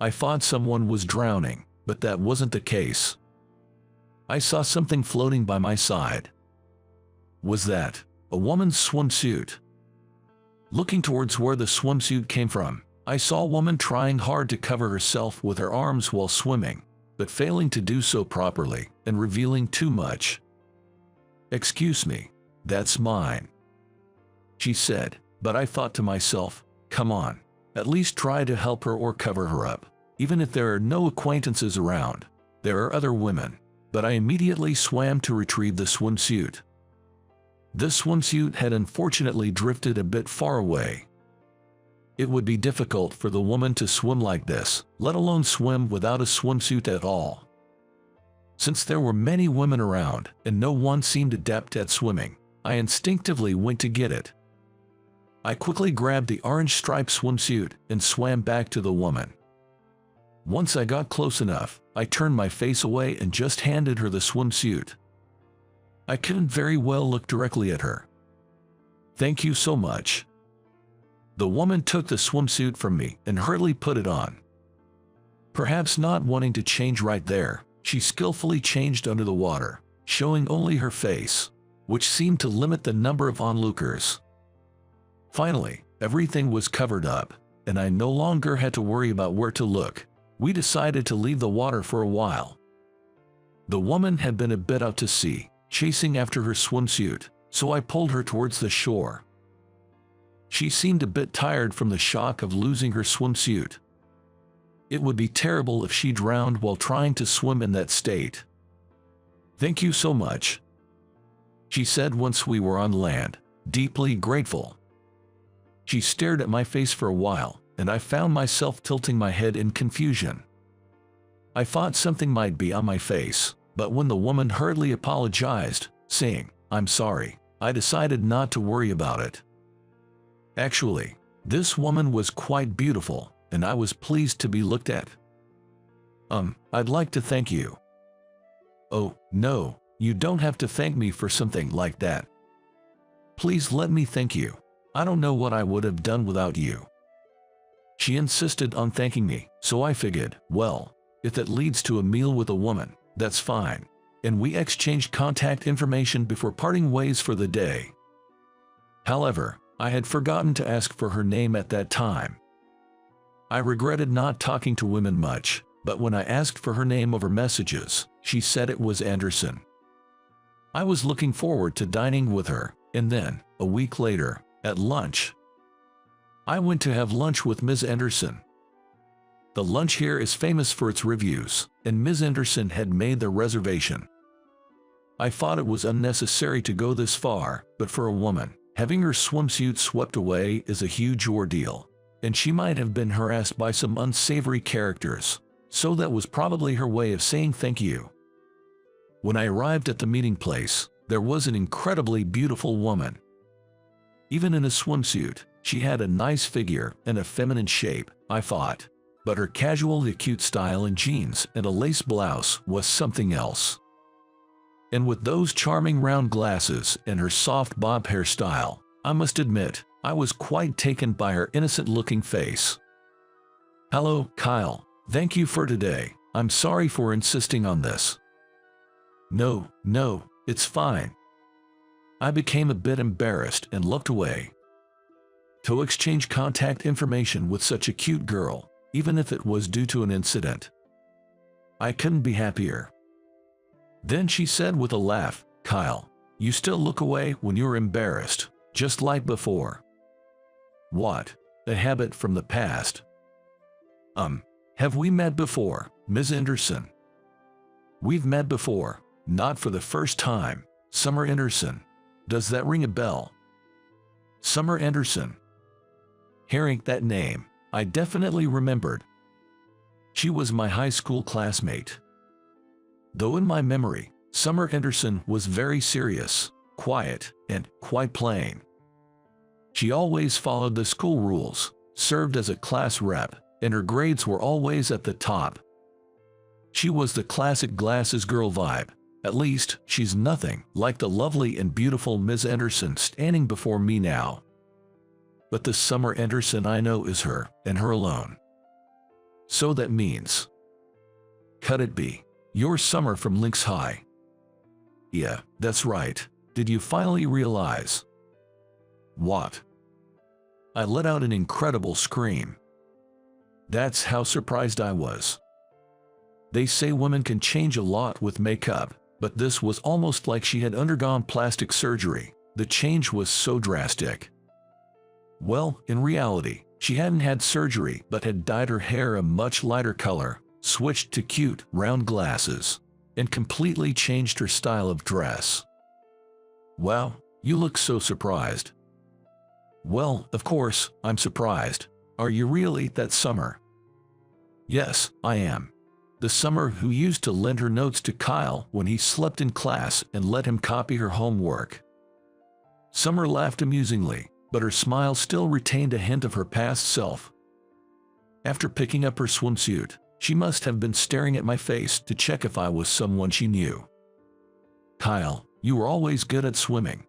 I thought someone was drowning, but that wasn't the case. I saw something floating by my side. Was that a woman's swimsuit? Looking towards where the swimsuit came from, I saw a woman trying hard to cover herself with her arms while swimming, but failing to do so properly and revealing too much. "Excuse me, that's mine," she said, but I thought to myself, come on, at least try to help her or cover her up. Even if there are no acquaintances around, there are other women. But I immediately swam to retrieve the swimsuit. The swimsuit had unfortunately drifted a bit far away. It would be difficult for the woman to swim like this, let alone swim without a swimsuit at all. Since there were many women around and no one seemed adept at swimming, I instinctively went to get it. I quickly grabbed the orange striped swimsuit and swam back to the woman. Once I got close enough, I turned my face away and just handed her the swimsuit. I couldn't very well look directly at her. "Thank you so much." The woman took the swimsuit from me and hurriedly put it on. Perhaps not wanting to change right there, she skillfully changed under the water, showing only her face, which seemed to limit the number of onlookers. Finally, everything was covered up, and I no longer had to worry about where to look. We decided to leave the water for a while. The woman had been a bit out to sea, chasing after her swimsuit, so I pulled her towards the shore. She seemed a bit tired from the shock of losing her swimsuit. It would be terrible if she drowned while trying to swim in that state. "Thank you so much," she said once we were on land, deeply grateful. She stared at my face for a while, and I found myself tilting my head in confusion. I thought something might be on my face, but when the woman hurriedly apologized, saying, "I'm sorry," I decided not to worry about it. Actually, this woman was quite beautiful, and I was pleased to be looked at. I'd like to thank you." "Oh, no, you don't have to thank me for something like that. Please let me thank you. I don't know what I would have done without you." She insisted on thanking me, so I figured, well, if that leads to a meal with a woman, that's fine. And we exchanged contact information before parting ways for the day. However, I had forgotten to ask for her name at that time. I regretted not talking to women much, but when I asked for her name over messages, she said it was Anderson. I was looking forward to dining with her, and then, a week later, at lunch, I went to have lunch with Ms. Anderson. The lunch here is famous for its reviews, and Ms. Anderson had made the reservation. I thought it was unnecessary to go this far, but for a woman, having her swimsuit swept away is a huge ordeal, and she might have been harassed by some unsavory characters, so that was probably her way of saying thank you. When I arrived at the meeting place, there was an incredibly beautiful woman. Even in a swimsuit, she had a nice figure and a feminine shape, I thought, but her casually cute style in jeans and a lace blouse was something else. And with those charming round glasses and her soft bob hairstyle, I must admit, I was quite taken by her innocent-looking face. "Hello, Kyle. Thank you for today. I'm sorry for insisting on this." No, it's fine." I became a bit embarrassed and looked away. To exchange contact information with such a cute girl, even if it was due to an incident, I couldn't be happier. Then she said with a laugh, "Kyle, you still look away when you're embarrassed, just like before." What? A habit from the past? Have we met before, Ms. Anderson? We've met before, not for the first time. Summer Anderson. Does that ring a bell? Summer Anderson. Hearing that name, I definitely remembered. She was my high school classmate. Though in my memory, Summer Anderson was very serious, quiet, and quite plain. She always followed the school rules, served as a class rep, and her grades were always at the top. She was the classic glasses girl vibe. At least, she's nothing like the lovely and beautiful Ms. Anderson standing before me now. But the Summer Anderson I know is her, and her alone. So that means, could it be, you're Summer from Lynx High? Yeah, that's right. Did you finally realize? What? I let out an incredible scream. That's how surprised I was. They say women can change a lot with makeup, but this was almost like she had undergone plastic surgery. The change was so drastic. Well, in reality, she hadn't had surgery but had dyed her hair a much lighter color, switched to cute, round glasses, and completely changed her style of dress. Wow, you look so surprised. Well, of course, I'm surprised. Are you really that Summer? Yes, I am. The Summer who used to lend her notes to Kyle when he slept in class and let him copy her homework. Summer laughed amusingly, but her smile still retained a hint of her past self. After picking up her swimsuit, she must have been staring at my face to check if I was someone she knew. "Kyle, you were always good at swimming."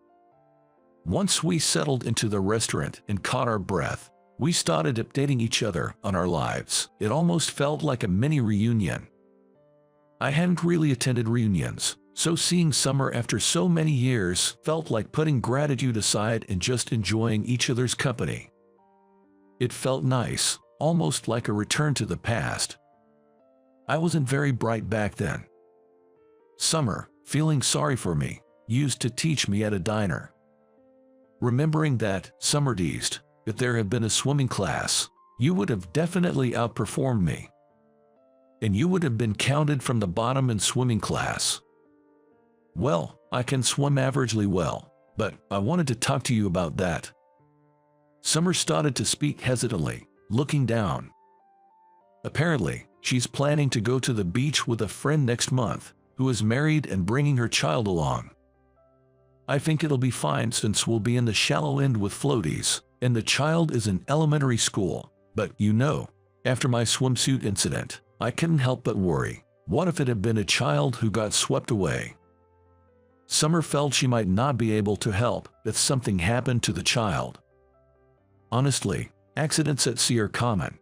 Once we settled into the restaurant and caught our breath, we started updating each other on our lives. It almost felt like a mini reunion. I hadn't really attended reunions, so seeing Summer after so many years felt like putting gratitude aside and just enjoying each other's company. It felt nice, almost like a return to the past. I wasn't very bright back then. Summer, feeling sorry for me, used to teach me at a diner. Remembering that, Summer teased, if there had been a swimming class, you would have definitely outperformed me. And you would have been counted from the bottom in swimming class. Well, I can swim averagely well, but I wanted to talk to you about that. Summer started to speak hesitantly, looking down. Apparently, she's planning to go to the beach with a friend next month, who is married and bringing her child along. I think it'll be fine since we'll be in the shallow end with floaties, and the child is in elementary school. But you know, after my swimsuit incident, I couldn't help but worry. What if it had been a child who got swept away? Summer felt she might not be able to help if something happened to the child. Honestly, accidents at sea are common.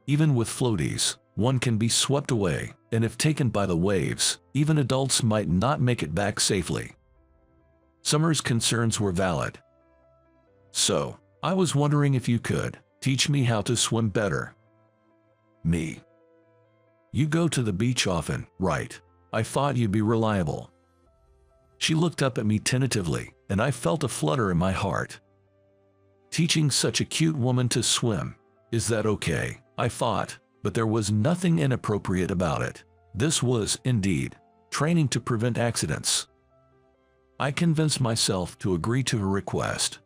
Even with floaties, one can be swept away, and if taken by the waves, even adults might not make it back safely. Summer's concerns were valid. So, I was wondering if you could, Teach me how to swim better. Me. You go to the beach often, right? I thought you'd be reliable. She looked up at me tentatively, and I felt a flutter in my heart. Teaching such a cute woman to swim, is that okay? I thought, but there was nothing inappropriate about it. This was, indeed, training to prevent accidents. I convinced myself to agree to her request.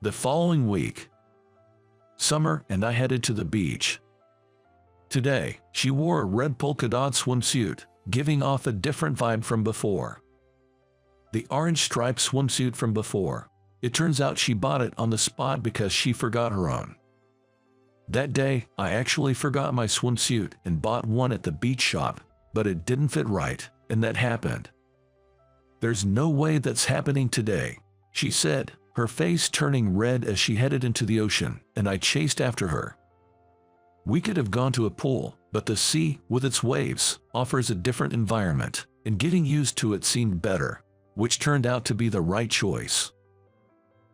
The following week, Summer and I headed to the beach. Today, she wore a red polka dot swimsuit, giving off a different vibe from before. The orange striped swimsuit from before, it turns out she bought it on the spot because she forgot her own. That day, I actually forgot my swimsuit and bought one at the beach shop, but it didn't fit right, and that happened. There's no way that's happening today, she said, her face turning red as she headed into the ocean, and I chased after her. We could have gone to a pool, but the sea, with its waves, offers a different environment, and getting used to it seemed better, which turned out to be the right choice.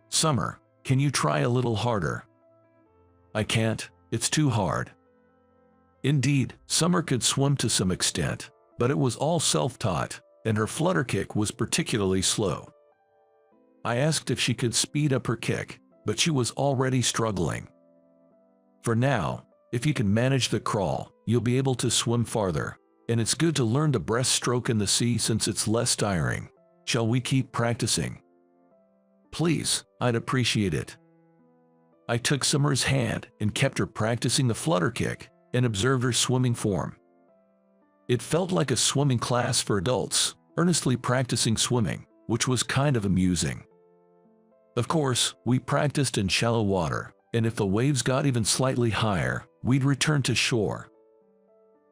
Summer, can you try a little harder? I can't, it's too hard. Indeed, Summer could swim to some extent, but it was all self-taught, and her flutter kick was particularly slow. I asked if she could speed up her kick, but she was already struggling. For now, if you can manage the crawl, you'll be able to swim farther, and it's good to learn the breaststroke in the sea since it's less tiring. Shall we keep practicing? Please, I'd appreciate it. I took Summer's hand and kept her practicing the flutter kick and observed her swimming form. It felt like a swimming class for adults, earnestly practicing swimming, which was kind of amusing. Of course, we practiced in shallow water, and if the waves got even slightly higher, we'd return to shore.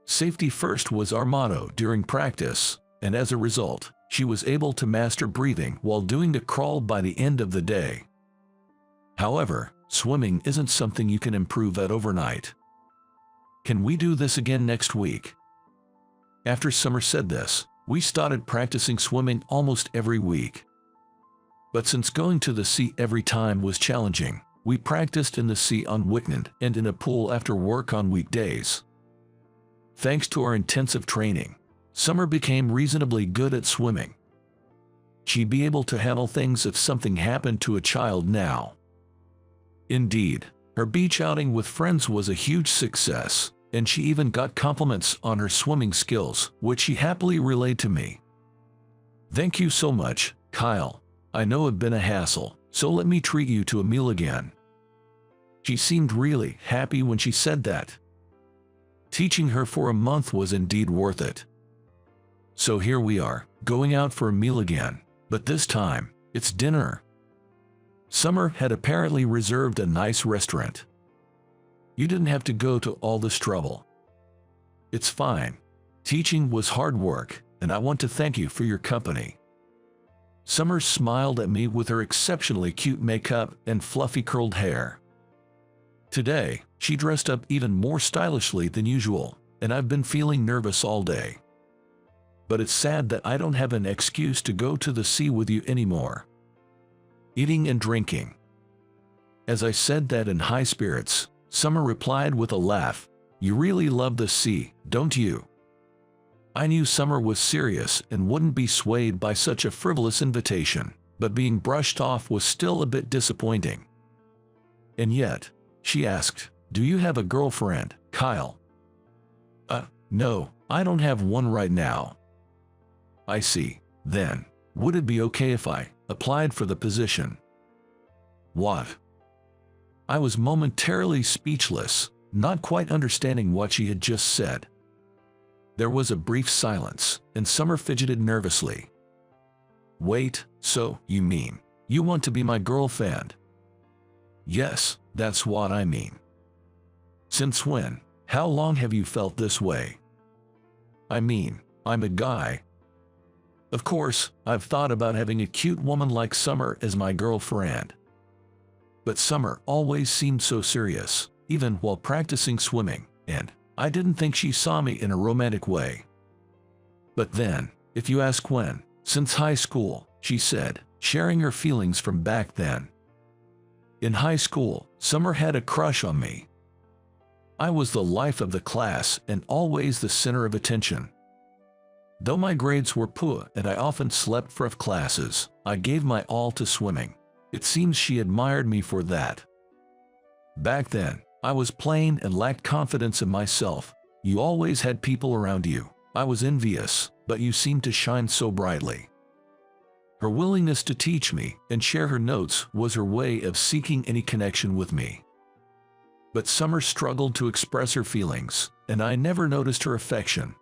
Safety first was our motto during practice, and as a result, she was able to master breathing while doing the crawl by the end of the day. However, swimming isn't something you can improve at overnight. Can we do this again next week? After Summer said this, we started practicing swimming almost every week. But since going to the sea every time was challenging, we practiced in the sea on weekend and in a pool after work on weekdays. Thanks to our intensive training, Summer became reasonably good at swimming. She'd be able to handle things if something happened to a child now. Indeed, her beach outing with friends was a huge success, and she even got compliments on her swimming skills, which she happily relayed to me. Thank you so much, Kyle. I know it's been a hassle, so let me treat you to a meal again. She seemed really happy when she said that. Teaching her for a month was indeed worth it. So here we are, going out for a meal again, but this time, it's dinner. Summer had apparently reserved a nice restaurant. You didn't have to go to all this trouble. It's fine. Teaching was hard work, and I want to thank you for your company. Summer smiled at me with her exceptionally cute makeup and fluffy curled hair. Today, she dressed up even more stylishly than usual, and I've been feeling nervous all day. But it's sad that I don't have an excuse to go to the sea with you anymore. Eating and drinking. As I said that in high spirits, Summer replied with a laugh, "You really love the sea, don't you?" I knew Summer was serious and wouldn't be swayed by such a frivolous invitation, but being brushed off was still a bit disappointing. And yet, she asked, "Do you have a girlfriend, Kyle?" No, I don't have one right now." I see. Then, would it be okay if I applied for the position? What? I was momentarily speechless, not quite understanding what she had just said. There was a brief silence, and Summer fidgeted nervously. Wait, so, you mean, you want to be my girlfriend? Yes, that's what I mean. Since when? How long have you felt this way? I mean, I'm a guy. Of course, I've thought about having a cute woman like Summer as my girlfriend. But Summer always seemed so serious, even while practicing swimming, and I didn't think she saw me in a romantic way. But then, if you ask when, since high school, she said, sharing her feelings from back then. In high school, Summer had a crush on me. I was the life of the class and always the center of attention. Though my grades were poor and I often slept for classes, I gave my all to swimming. It seems she admired me for that. Back then, I was plain and lacked confidence in myself. You always had people around you. I was envious, but you seemed to shine so brightly. Her willingness to teach me and share her notes was her way of seeking any connection with me. But Summer struggled to express her feelings, and I never noticed her affection.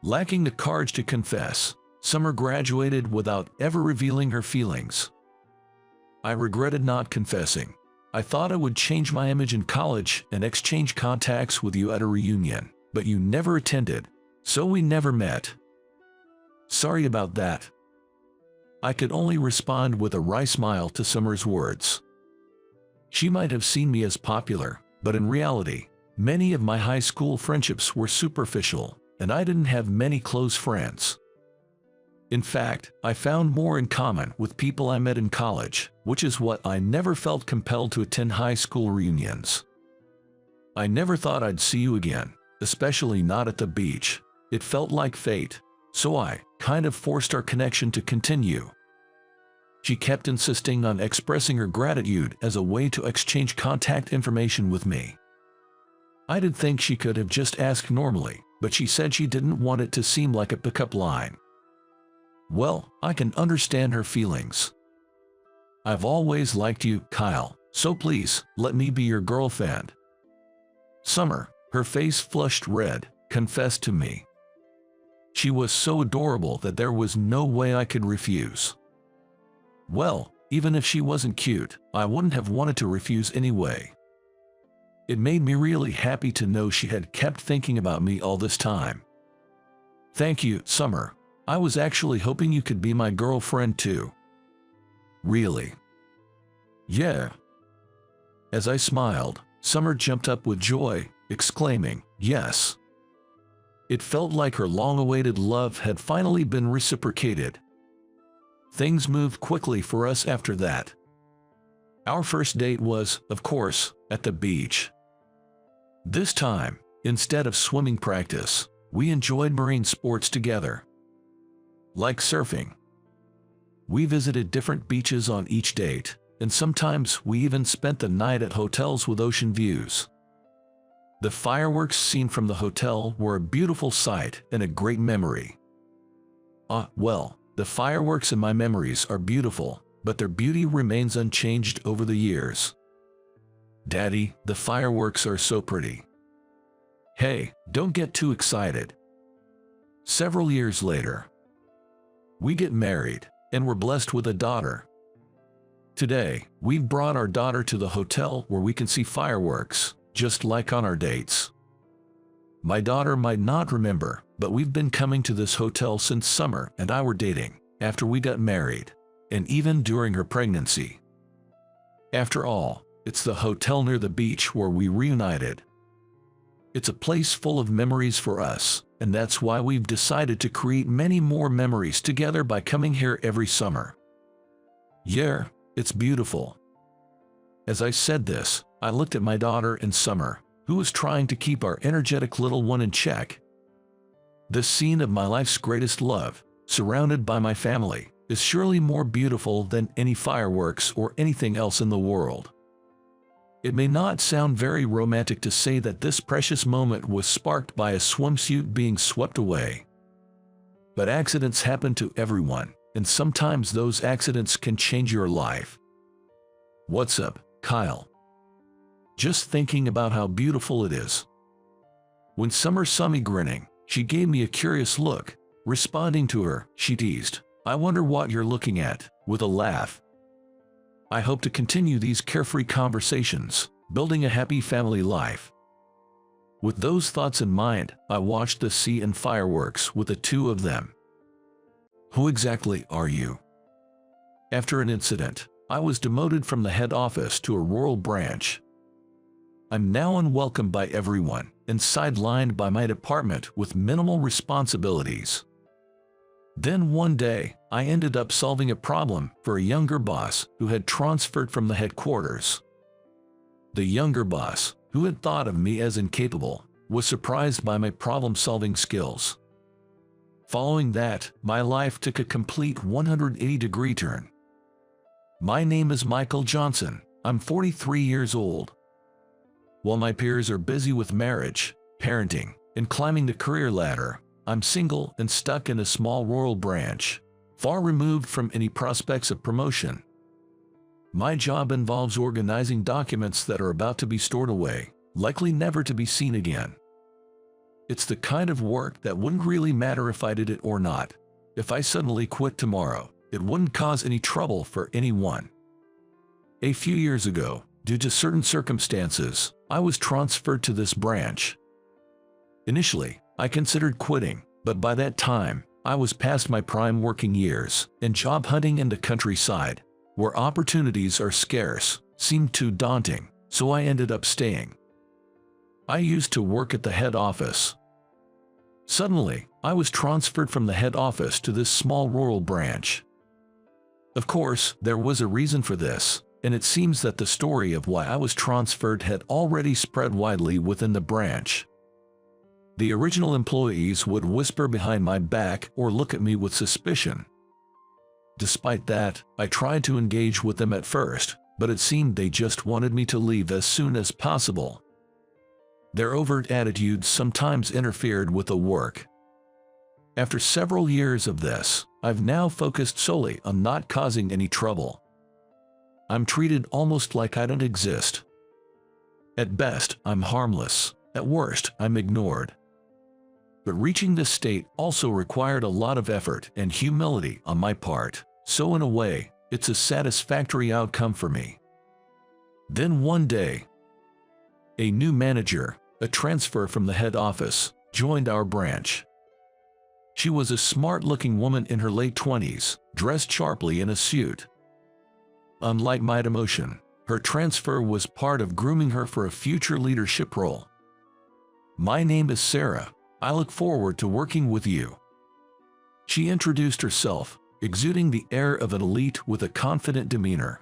Lacking the courage to confess, Summer graduated without ever revealing her feelings. I regretted not confessing. I thought I would change my image in college and exchange contacts with you at a reunion, but you never attended, so we never met. Sorry about that. I could only respond with a wry smile to Summer's words. She might have seen me as popular, but in reality, many of my high school friendships were superficial, and I didn't have many close friends. In fact, I found more in common with people I met in college, which is what I never felt compelled to attend high school reunions. I never thought I'd see you again, especially not at the beach. It felt like fate, so I kind of forced our connection to continue. She kept insisting on expressing her gratitude as a way to exchange contact information with me. I did think she could have just asked normally, but she said she didn't want it to seem like a pickup line. Well, I can understand her feelings. I've always liked you, Kyle, so please, let me be your girlfriend. Summer, her face flushed red, confessed to me. She was so adorable that there was no way I could refuse. Well, even if she wasn't cute, I wouldn't have wanted to refuse anyway. It made me really happy to know she had kept thinking about me all this time. Thank you, Summer. I was actually hoping you could be my girlfriend too. Really? Yeah. As I smiled, Summer jumped up with joy, exclaiming, yes. It felt like her long-awaited love had finally been reciprocated. Things moved quickly for us after that. Our first date was, of course, at the beach. This time, instead of swimming practice, we enjoyed marine sports together. Like surfing. We visited different beaches on each date, and sometimes we even spent the night at hotels with ocean views. The fireworks seen from the hotel were a beautiful sight and a great memory. Well, the fireworks in my memories are beautiful, but their beauty remains unchanged over the years. Daddy, the fireworks are so pretty. Hey, don't get too excited. Several years later, we get married, and we're blessed with a daughter. Today, we've brought our daughter to the hotel where we can see fireworks, just like on our dates. My daughter might not remember, but we've been coming to this hotel since Summer and I were dating, after we got married, and even during her pregnancy. After all, it's the hotel near the beach where we reunited. It's a place full of memories for us, and that's why we've decided to create many more memories together by coming here every summer. Yeah, it's beautiful. As I said this, I looked at my daughter and Summer, who was trying to keep our energetic little one in check. This scene of my life's greatest love, surrounded by my family, is surely more beautiful than any fireworks or anything else in the world. It may not sound very romantic to say that this precious moment was sparked by a swimsuit being swept away. But accidents happen to everyone, and sometimes those accidents can change your life. What's up, Kyle? Just thinking about how beautiful it is. When Summer saw me grinning, she gave me a curious look. Responding to her, she teased, I wonder what you're looking at, with a laugh. I hope to continue these carefree conversations, building a happy family life. With those thoughts in mind, I watched the sea and fireworks with the two of them. Who exactly are you? After an incident, I was demoted from the head office to a rural branch. I'm now unwelcome by everyone and sidelined by my department with minimal responsibilities. Then one day, I ended up solving a problem for a younger boss who had transferred from the headquarters. The younger boss, who had thought of me as incapable, was surprised by my problem-solving skills. Following that, my life took a complete 180-degree turn. My name is Michael Johnson. I'm 43 years old. While my peers are busy with marriage, parenting, and climbing the career ladder, I'm single and stuck in a small rural branch, far removed from any prospects of promotion. My job involves organizing documents that are about to be stored away, likely never to be seen again. It's the kind of work that wouldn't really matter if I did it or not. If I suddenly quit tomorrow, it wouldn't cause any trouble for anyone. A few years ago, due to certain circumstances, I was transferred to this branch. Initially, I considered quitting, but by that time, I was past my prime working years, and job hunting in the countryside, where opportunities are scarce, seemed too daunting, so I ended up staying. I used to work at the head office. Suddenly, I was transferred from the head office to this small rural branch. Of course, there was a reason for this, and it seems that the story of why I was transferred had already spread widely within the branch. The original employees would whisper behind my back or look at me with suspicion. Despite that, I tried to engage with them at first, but it seemed they just wanted me to leave as soon as possible. Their overt attitudes sometimes interfered with the work. After several years of this, I've now focused solely on not causing any trouble. I'm treated almost like I don't exist. At best, I'm harmless. At worst, I'm ignored. But reaching this state also required a lot of effort and humility on my part, so in a way, it's a satisfactory outcome for me. Then one day, a new manager, a transfer from the head office, joined our branch. She was a smart-looking woman in her late 20s, dressed sharply in a suit. Unlike my demotion, her transfer was part of grooming her for a future leadership role. "My name is Sarah. I look forward to working with you." She introduced herself, exuding the air of an elite with a confident demeanor.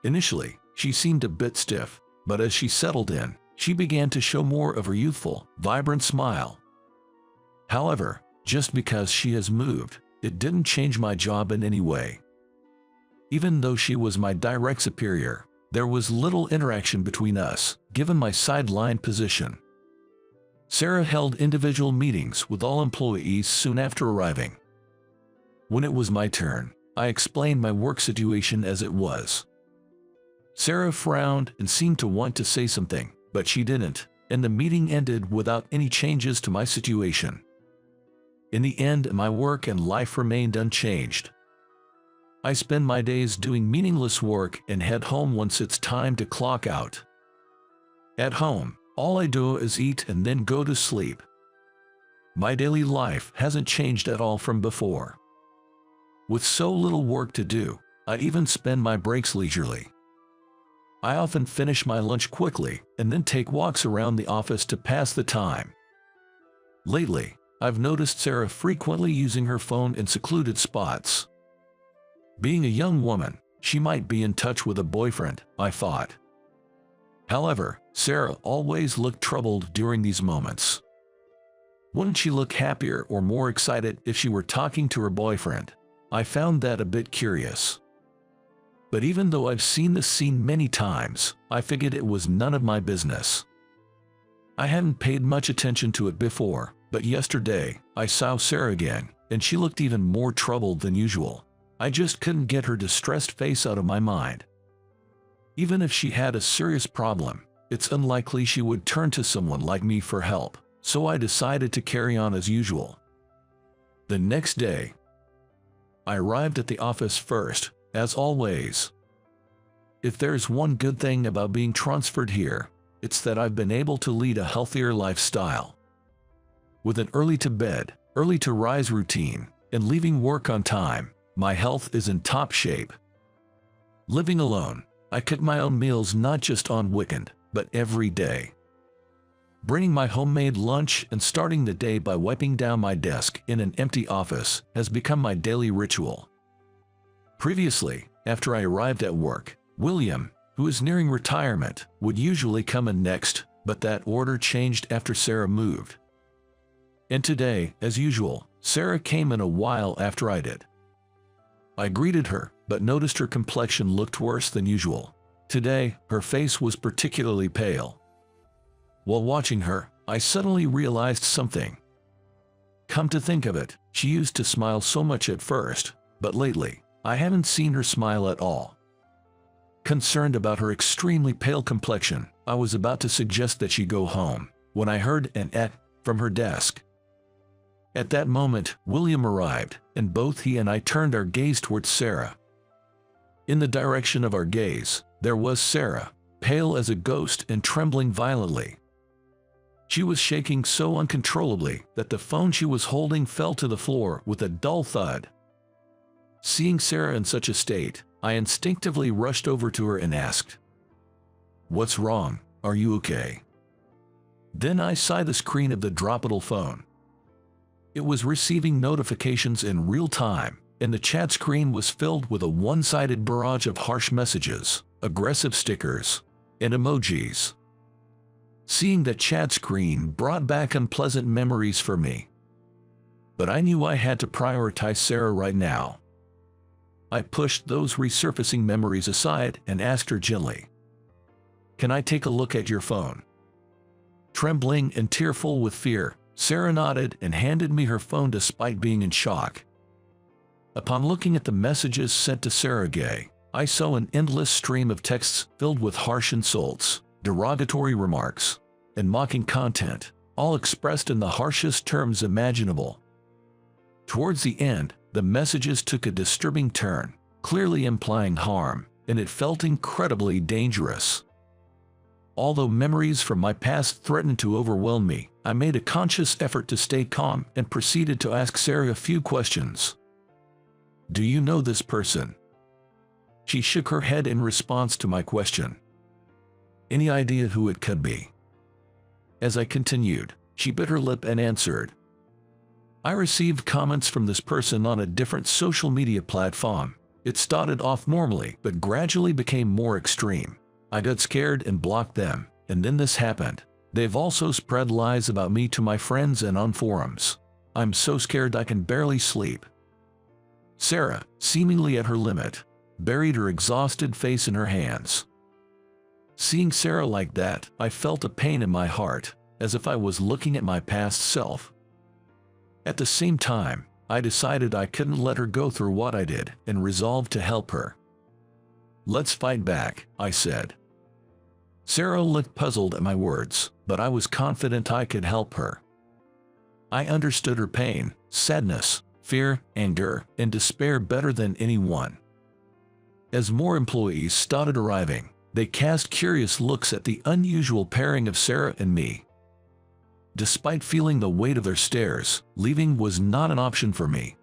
Initially, she seemed a bit stiff, but as she settled in, she began to show more of her youthful, vibrant smile. However, just because she has moved, it didn't change my job in any way. Even though she was my direct superior, there was little interaction between us, given my sideline position. Sarah held individual meetings with all employees soon after arriving. When it was my turn, I explained my work situation as it was. Sarah frowned and seemed to want to say something, but she didn't, and the meeting ended without any changes to my situation. In the end, my work and life remained unchanged. I spend my days doing meaningless work and head home once it's time to clock out. At home, all I do is eat and then go to sleep. My daily life hasn't changed at all from before. With so little work to do, I even spend my breaks leisurely. I often finish my lunch quickly and then take walks around the office to pass the time. Lately, I've noticed Sarah frequently using her phone in secluded spots. Being a young woman, she might be in touch with a boyfriend, I thought. However, Sarah always looked troubled during these moments. Wouldn't she look happier or more excited if she were talking to her boyfriend? I found that a bit curious. But even though I've seen this scene many times, I figured it was none of my business. I hadn't paid much attention to it before, but yesterday, I saw Sarah again, and she looked even more troubled than usual. I just couldn't get her distressed face out of my mind. Even if she had a serious problem, it's unlikely she would turn to someone like me for help, so I decided to carry on as usual. The next day, I arrived at the office first, as always. If there's one good thing about being transferred here, it's that I've been able to lead a healthier lifestyle. With an early-to-bed, early-to-rise routine, and leaving work on time, my health is in top shape. Living alone, I cook my own meals not just on weekend, but every day. Bringing my homemade lunch and starting the day by wiping down my desk in an empty office has become my daily ritual. Previously, after I arrived at work, William, who is nearing retirement, would usually come in next, but that order changed after Sarah moved. And today, as usual, Sarah came in a while after I did. I greeted her, but noticed her complexion looked worse than usual. Today, her face was particularly pale. While watching her, I suddenly realized something. Come to think of it, she used to smile so much at first, but lately, I haven't seen her smile at all. Concerned about her extremely pale complexion, I was about to suggest that she go home, when I heard an "et" from her desk. At that moment, William arrived, and both he and I turned our gaze towards Sarah. In the direction of our gaze, there was Sarah, pale as a ghost and trembling violently. She was shaking so uncontrollably that the phone she was holding fell to the floor with a dull thud. Seeing Sarah in such a state, I instinctively rushed over to her and asked, "What's wrong? Are you okay?" Then I saw the screen of the droppable phone. It was receiving notifications in real time, and the chat screen was filled with a one-sided barrage of harsh messages, aggressive stickers, and emojis. Seeing the chat screen brought back unpleasant memories for me. But I knew I had to prioritize Sarah right now. I pushed those resurfacing memories aside and asked her gently, "Can I take a look at your phone?" Trembling and tearful with fear, Sarah nodded and handed me her phone despite being in shock. Upon looking at the messages sent to Sarah Gay, I saw an endless stream of texts filled with harsh insults, derogatory remarks, and mocking content, all expressed in the harshest terms imaginable. Towards the end, the messages took a disturbing turn, clearly implying harm, and it felt incredibly dangerous. Although memories from my past threatened to overwhelm me, I made a conscious effort to stay calm and proceeded to ask Sarah a few questions. "Do you know this person?" She shook her head in response to my question. "Any idea who it could be?" As I continued, she bit her lip and answered, "I received comments from this person on a different social media platform. It started off normally, but gradually became more extreme. I got scared and blocked them, and then this happened. They've also spread lies about me to my friends and on forums. I'm so scared I can barely sleep." Sarah, seemingly at her limit, buried her exhausted face in her hands. Seeing Sarah like that, I felt a pain in my heart, as if I was looking at my past self. At the same time, I decided I couldn't let her go through what I did and resolved to help her. "Let's fight back," I said. Sarah looked puzzled at my words, but I was confident I could help her. I understood her pain, sadness, fear, anger, and despair better than anyone. As more employees started arriving, they cast curious looks at the unusual pairing of Sarah and me. Despite feeling the weight of their stares, leaving was not an option for me.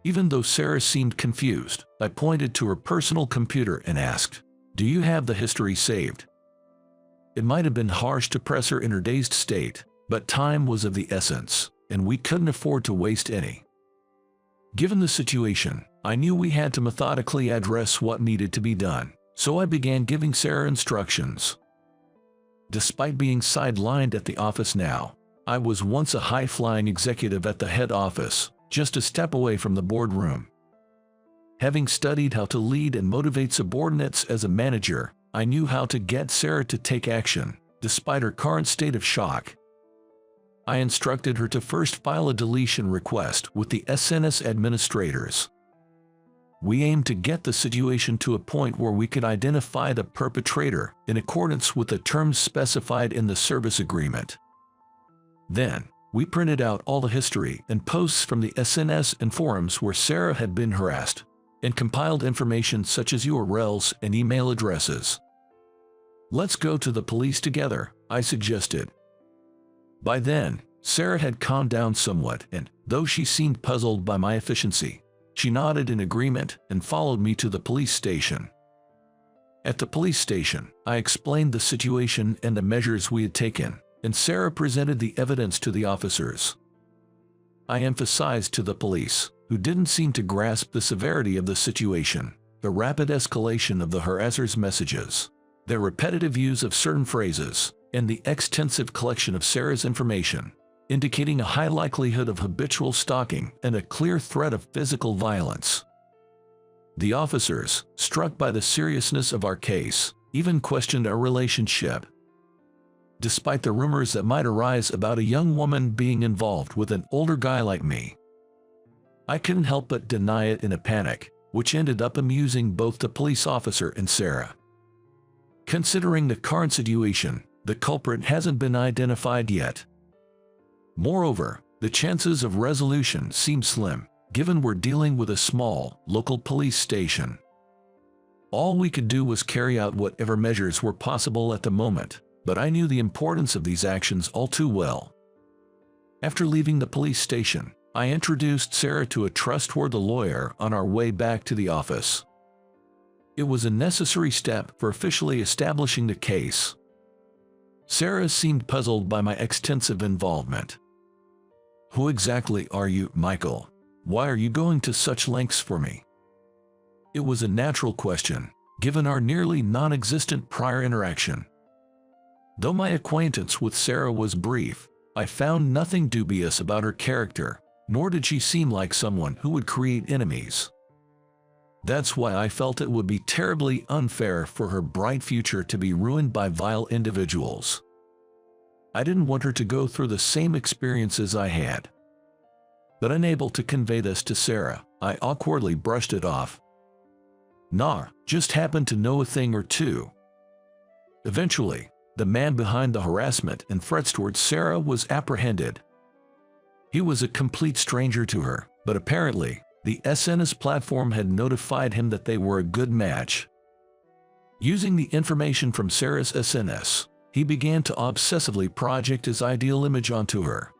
Even though Sarah seemed confused, I pointed to her personal computer and asked, "Do you have the history saved?" It might have been harsh to press her in her dazed state, but time was of the essence, and we couldn't afford to waste any. Given the situation, I knew we had to methodically address what needed to be done, so I began giving Sarah instructions. Despite being sidelined at the office now, I was once a high-flying executive at the head office, just a step away from the boardroom. Having studied how to lead and motivate subordinates as a manager, I knew how to get Sarah to take action, despite her current state of shock. I instructed her to first file a deletion request with the SNS administrators. We aimed to get the situation to a point where we could identify the perpetrator in accordance with the terms specified in the service agreement. Then, we printed out all the history and posts from the SNS and forums where Sarah had been harassed, and compiled information such as URLs and email addresses. "Let's go to the police together," I suggested. By then, Sarah had calmed down somewhat, and, though she seemed puzzled by my efficiency, she nodded in agreement and followed me to the police station. At the police station, I explained the situation and the measures we had taken, and Sarah presented the evidence to the officers. I emphasized to the police, who didn't seem to grasp the severity of the situation, the rapid escalation of the harasser's messages, their repetitive use of certain phrases, and the extensive collection of Sarah's information, indicating a high likelihood of habitual stalking and a clear threat of physical violence. The officers, struck by the seriousness of our case, even questioned our relationship. Despite the rumors that might arise about a young woman being involved with an older guy like me, I couldn't help but deny it in a panic, which ended up amusing both the police officer and Sarah. Considering the current situation, the culprit hasn't been identified yet. Moreover, the chances of resolution seem slim, given we're dealing with a small, local police station. All we could do was carry out whatever measures were possible at the moment, but I knew the importance of these actions all too well. After leaving the police station, I introduced Sarah to a trustworthy lawyer on our way back to the office. It was a necessary step for officially establishing the case. Sarah seemed puzzled by my extensive involvement. "Who exactly are you, Michael? Why are you going to such lengths for me?" It was a natural question, given our nearly non-existent prior interaction. Though my acquaintance with Sarah was brief, I found nothing dubious about her character, nor did she seem like someone who would create enemies. That's why I felt it would be terribly unfair for her bright future to be ruined by vile individuals. I didn't want her to go through the same experiences I had. But unable to convey this to Sarah, I awkwardly brushed it off. "Nah, just happened to know a thing or two." Eventually, the man behind the harassment and threats towards Sarah was apprehended. He was a complete stranger to her, but apparently, the SNS platform had notified him that they were a good match. Using the information from Sarah's SNS, he began to obsessively project his ideal image onto her.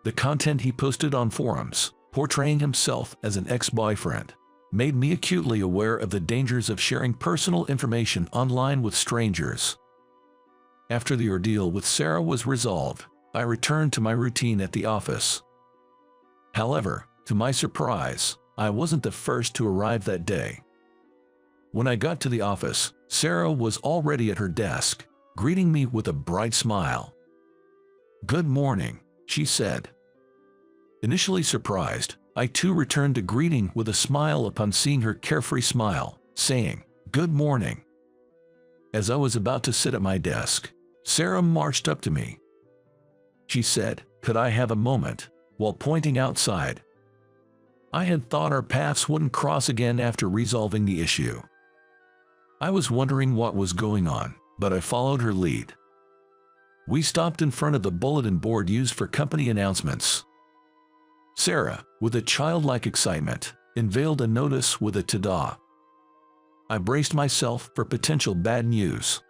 The content he posted on forums, portraying himself as an ex-boyfriend, made me acutely aware of the dangers of sharing personal information online with strangers. After the ordeal with Sarah was resolved, I returned to my routine at the office. However, to my surprise, I wasn't the first to arrive that day. When I got to the office, Sarah was already at her desk, greeting me with a bright smile. "Good morning," she said. Initially surprised, I too returned the greeting with a smile upon seeing her carefree smile, saying, "Good morning." As I was about to sit at my desk, Sarah marched up to me. She said, "Could I have a moment?" while pointing outside. I had thought our paths wouldn't cross again after resolving the issue. I was wondering what was going on, but I followed her lead. We stopped in front of the bulletin board used for company announcements. Sarah, with a childlike excitement, unveiled a notice with a "ta-da." I braced myself for potential bad news.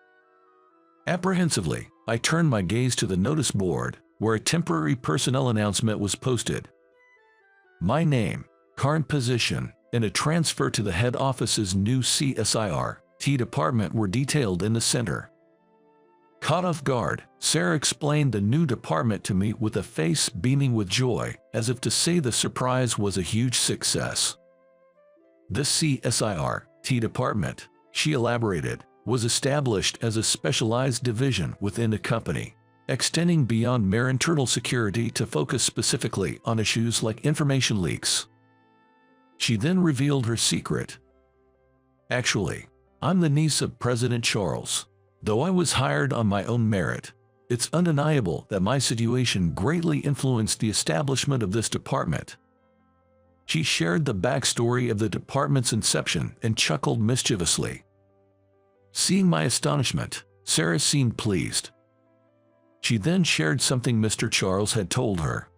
Apprehensively, I turned my gaze to the notice board, where a temporary personnel announcement was posted. My name, current position, and a transfer to the head office's new CSIRT department were detailed in the center. Caught off guard, Sarah explained the new department to me with a face beaming with joy, as if to say the surprise was a huge success. The CSIRT department, she elaborated, was established as a specialized division within the company, extending beyond mere internal security to focus specifically on issues like information leaks. She then revealed her secret. "Actually, I'm the niece of President Charles. Though I was hired on my own merit, it's undeniable that my situation greatly influenced the establishment of this department." She shared the backstory of the department's inception and chuckled mischievously. Seeing my astonishment, Sarah seemed pleased. She then shared something Mr. Charles had told her.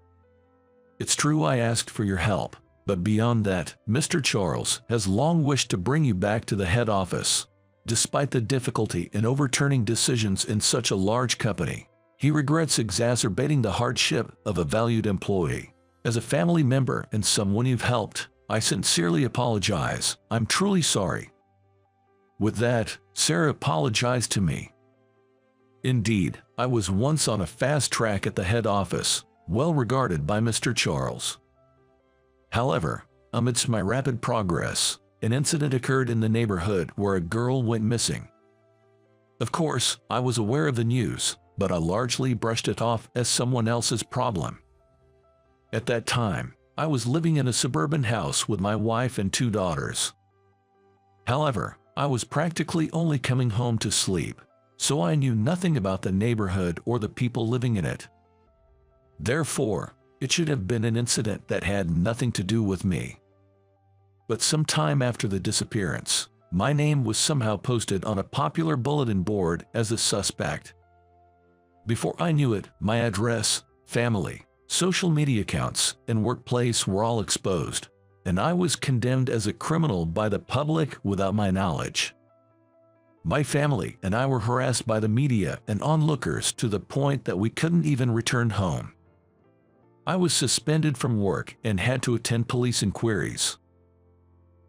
"It's true I asked for your help, but beyond that, Mr. Charles has long wished to bring you back to the head office. Despite the difficulty in overturning decisions in such a large company, he regrets exacerbating the hardship of a valued employee. As a family member and someone you've helped, I sincerely apologize. I'm truly sorry." With that, Sarah apologized to me. Indeed, I was once on a fast track at the head office, well regarded by Mr. Charles. However, amidst my rapid progress, an incident occurred in the neighborhood where a girl went missing. Of course, I was aware of the news, but I largely brushed it off as someone else's problem. At that time, I was living in a suburban house with my wife and 2 daughters. However, I was practically only coming home to sleep, so I knew nothing about the neighborhood or the people living in it. Therefore, it should have been an incident that had nothing to do with me. But some time after the disappearance, my name was somehow posted on a popular bulletin board as a suspect. Before I knew it, my address, family, social media accounts, and workplace were all exposed, and I was condemned as a criminal by the public without my knowledge. My family and I were harassed by the media and onlookers to the point that we couldn't even return home. I was suspended from work and had to attend police inquiries.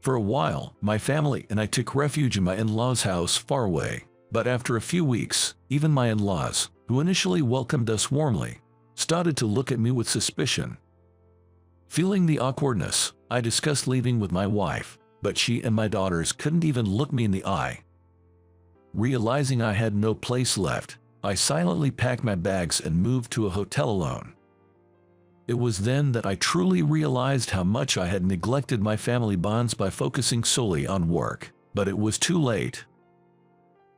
For a while, my family and I took refuge in my in-laws' house far away, but after a few weeks, even my in-laws, who initially welcomed us warmly, started to look at me with suspicion. Feeling the awkwardness, I discussed leaving with my wife, but she and my daughters couldn't even look me in the eye. Realizing I had no place left, I silently packed my bags and moved to a hotel alone. It was then that I truly realized how much I had neglected my family bonds by focusing solely on work, but it was too late.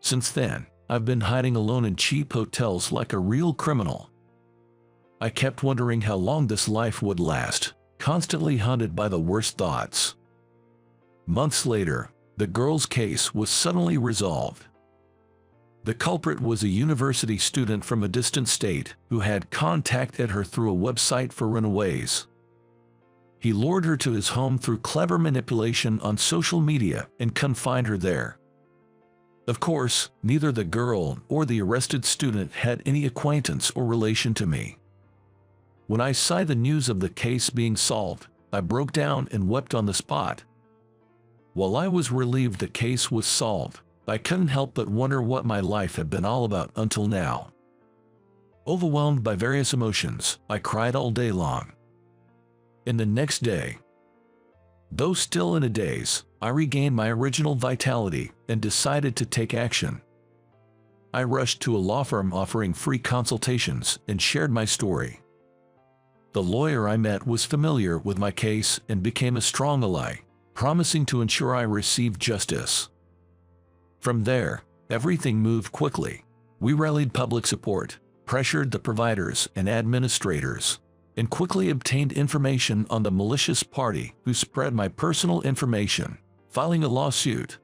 Since then, I've been hiding alone in cheap hotels like a real criminal. I kept wondering how long this life would last, constantly haunted by the worst thoughts. Months later, the girl's case was suddenly resolved. The culprit was a university student from a distant state who had contacted her through a website for runaways. He lured her to his home through clever manipulation on social media and confined her there. Of course, neither the girl or the arrested student had any acquaintance or relation to me. When I saw the news of the case being solved, I broke down and wept on the spot. While I was relieved the case was solved, I couldn't help but wonder what my life had been all about until now. Overwhelmed by various emotions, I cried all day long. And the next day, though still in a daze, I regained my original vitality and decided to take action. I rushed to a law firm offering free consultations and shared my story. The lawyer I met was familiar with my case and became a strong ally, promising to ensure I received justice. From there, everything moved quickly. We rallied public support, pressured the providers and administrators, and quickly obtained information on the malicious party who spread my personal information, filing a lawsuit.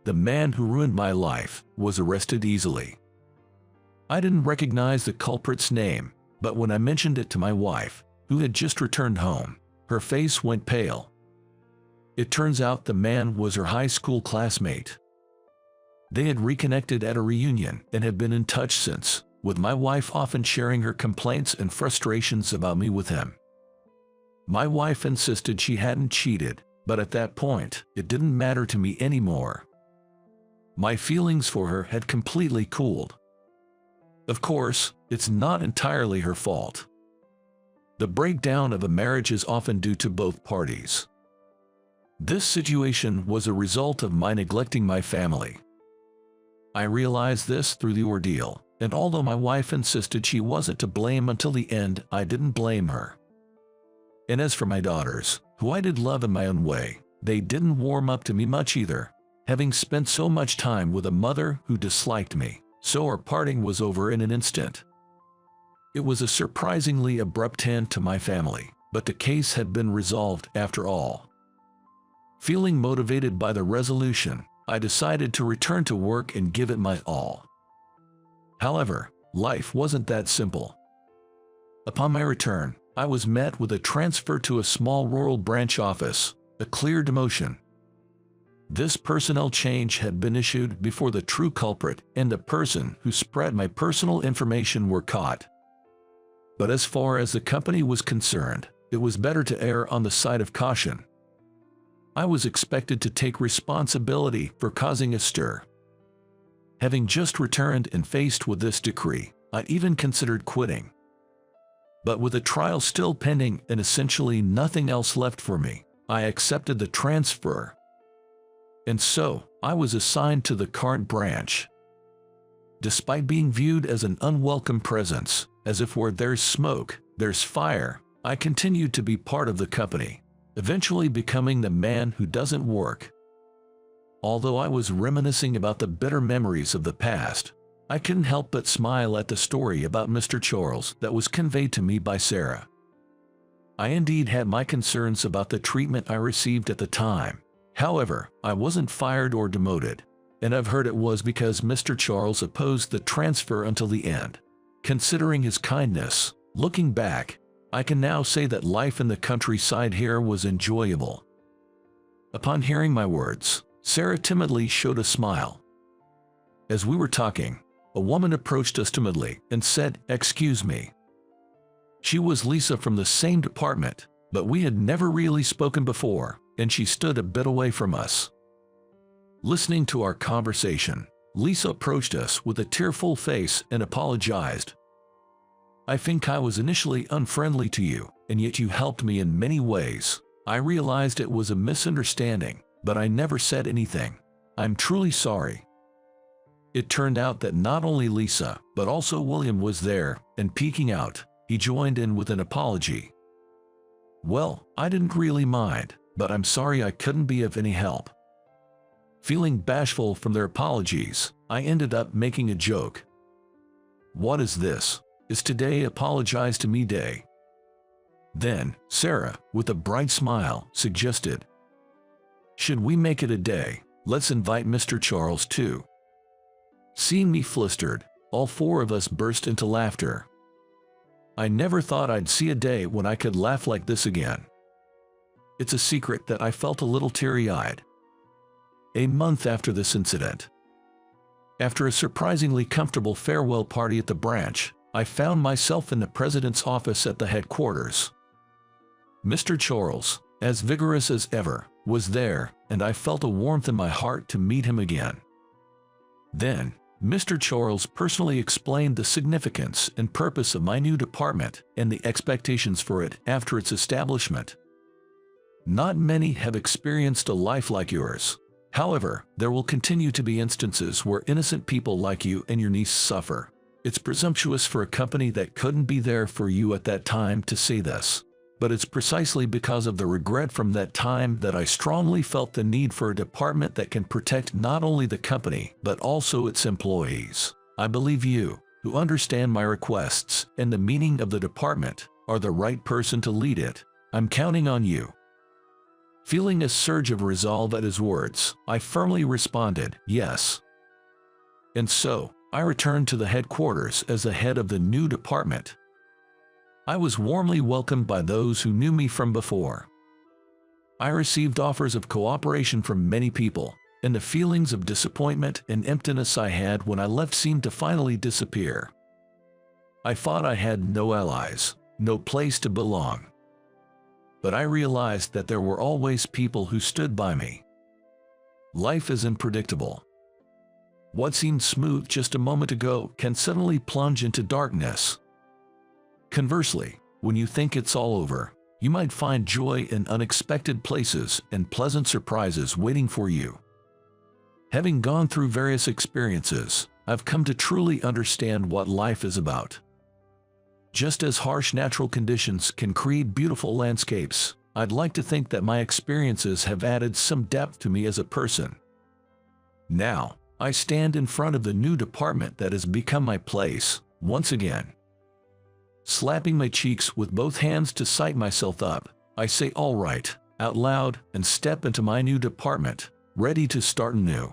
The man who ruined my life was arrested easily. I didn't recognize the culprit's name, but when I mentioned it to my wife, who had just returned home, her face went pale. It turns out the man was her high school classmate. They had reconnected at a reunion and have been in touch since, with my wife often sharing her complaints and frustrations about me with him. My wife insisted she hadn't cheated, but at that point, it didn't matter to me anymore. My feelings for her had completely cooled. Of course, it's not entirely her fault. The breakdown of a marriage is often due to both parties. This situation was a result of my neglecting my family. I realized this through the ordeal, and although my wife insisted she wasn't to blame until the end, I didn't blame her. And as for my daughters, who I did love in my own way, they didn't warm up to me much either, having spent so much time with a mother who disliked me, so our parting was over in an instant. It was a surprisingly abrupt end to my family, but the case had been resolved after all. Feeling motivated by the resolution, I decided to return to work and give it my all. However, life wasn't that simple. Upon my return, I was met with a transfer to a small rural branch office, a clear demotion. This personnel change had been issued before the true culprit and the person who spread my personal information were caught. But as far as the company was concerned, it was better to err on the side of caution. I was expected to take responsibility for causing a stir. Having just returned and faced with this decree, I even considered quitting. But with a trial still pending and essentially nothing else left for me, I accepted the transfer. And so, I was assigned to the current branch. Despite being viewed as an unwelcome presence, as if where there's smoke, there's fire, I continued to be part of the company, eventually becoming the man who doesn't work. Although I was reminiscing about the bitter memories of the past, I couldn't help but smile at the story about Mr. Charles that was conveyed to me by Sarah. I indeed had my concerns about the treatment I received at the time. However, I wasn't fired or demoted, and I've heard it was because Mr. Charles opposed the transfer until the end. Considering his kindness, looking back, I can now say that life in the countryside here was enjoyable. Upon hearing my words, Sarah timidly showed a smile. As we were talking, a woman approached us timidly and said, "Excuse me." She was Lisa from the same department, but we had never really spoken before, and she stood a bit away from us. Listening to our conversation, Lisa approached us with a tearful face and apologized. "I think I was initially unfriendly to you, and yet you helped me in many ways. I realized it was a misunderstanding, but I never said anything. I'm truly sorry." It turned out that not only Lisa, but also William was there, and peeking out, he joined in with an apology. "Well, I didn't really mind, but I'm sorry I couldn't be of any help." Feeling bashful from their apologies, I ended up making a joke. "What is this? Is today apologize to me day?" Then, Sarah, with a bright smile, suggested, "Should we make it a day? Let's invite Mr. Charles too." Seeing me flustered, all four of us burst into laughter. I never thought I'd see a day when I could laugh like this again. It's a secret that I felt a little teary-eyed. A month after this incident, after a surprisingly comfortable farewell party at the branch, I found myself in the president's office at the headquarters. Mr. Charles, as vigorous as ever, was there, and I felt a warmth in my heart to meet him again. Then, Mr. Charles personally explained the significance and purpose of my new department and the expectations for it after its establishment. Not many have experienced a life like yours. However, there will continue to be instances where innocent people like you and your niece suffer. It's presumptuous for a company that couldn't be there for you at that time to say this, but it's precisely because of the regret from that time that I strongly felt the need for a department that can protect not only the company, but also its employees. I believe you, who understand my requests and the meaning of the department, are the right person to lead it. I'm counting on you." Feeling a surge of resolve at his words, I firmly responded, "Yes." And so, I returned to the headquarters as the head of the new department. I was warmly welcomed by those who knew me from before. I received offers of cooperation from many people, and the feelings of disappointment and emptiness I had when I left seemed to finally disappear. I thought I had no allies, no place to belong. But I realized that there were always people who stood by me. Life is unpredictable. What seemed smooth just a moment ago can suddenly plunge into darkness. Conversely, when you think it's all over, you might find joy in unexpected places and pleasant surprises waiting for you. Having gone through various experiences, I've come to truly understand what life is about. Just as harsh natural conditions can create beautiful landscapes, I'd like to think that my experiences have added some depth to me as a person. Now, I stand in front of the new department that has become my place, once again. Slapping my cheeks with both hands to psych myself up, I say "all right" out loud and step into my new department, ready to start anew.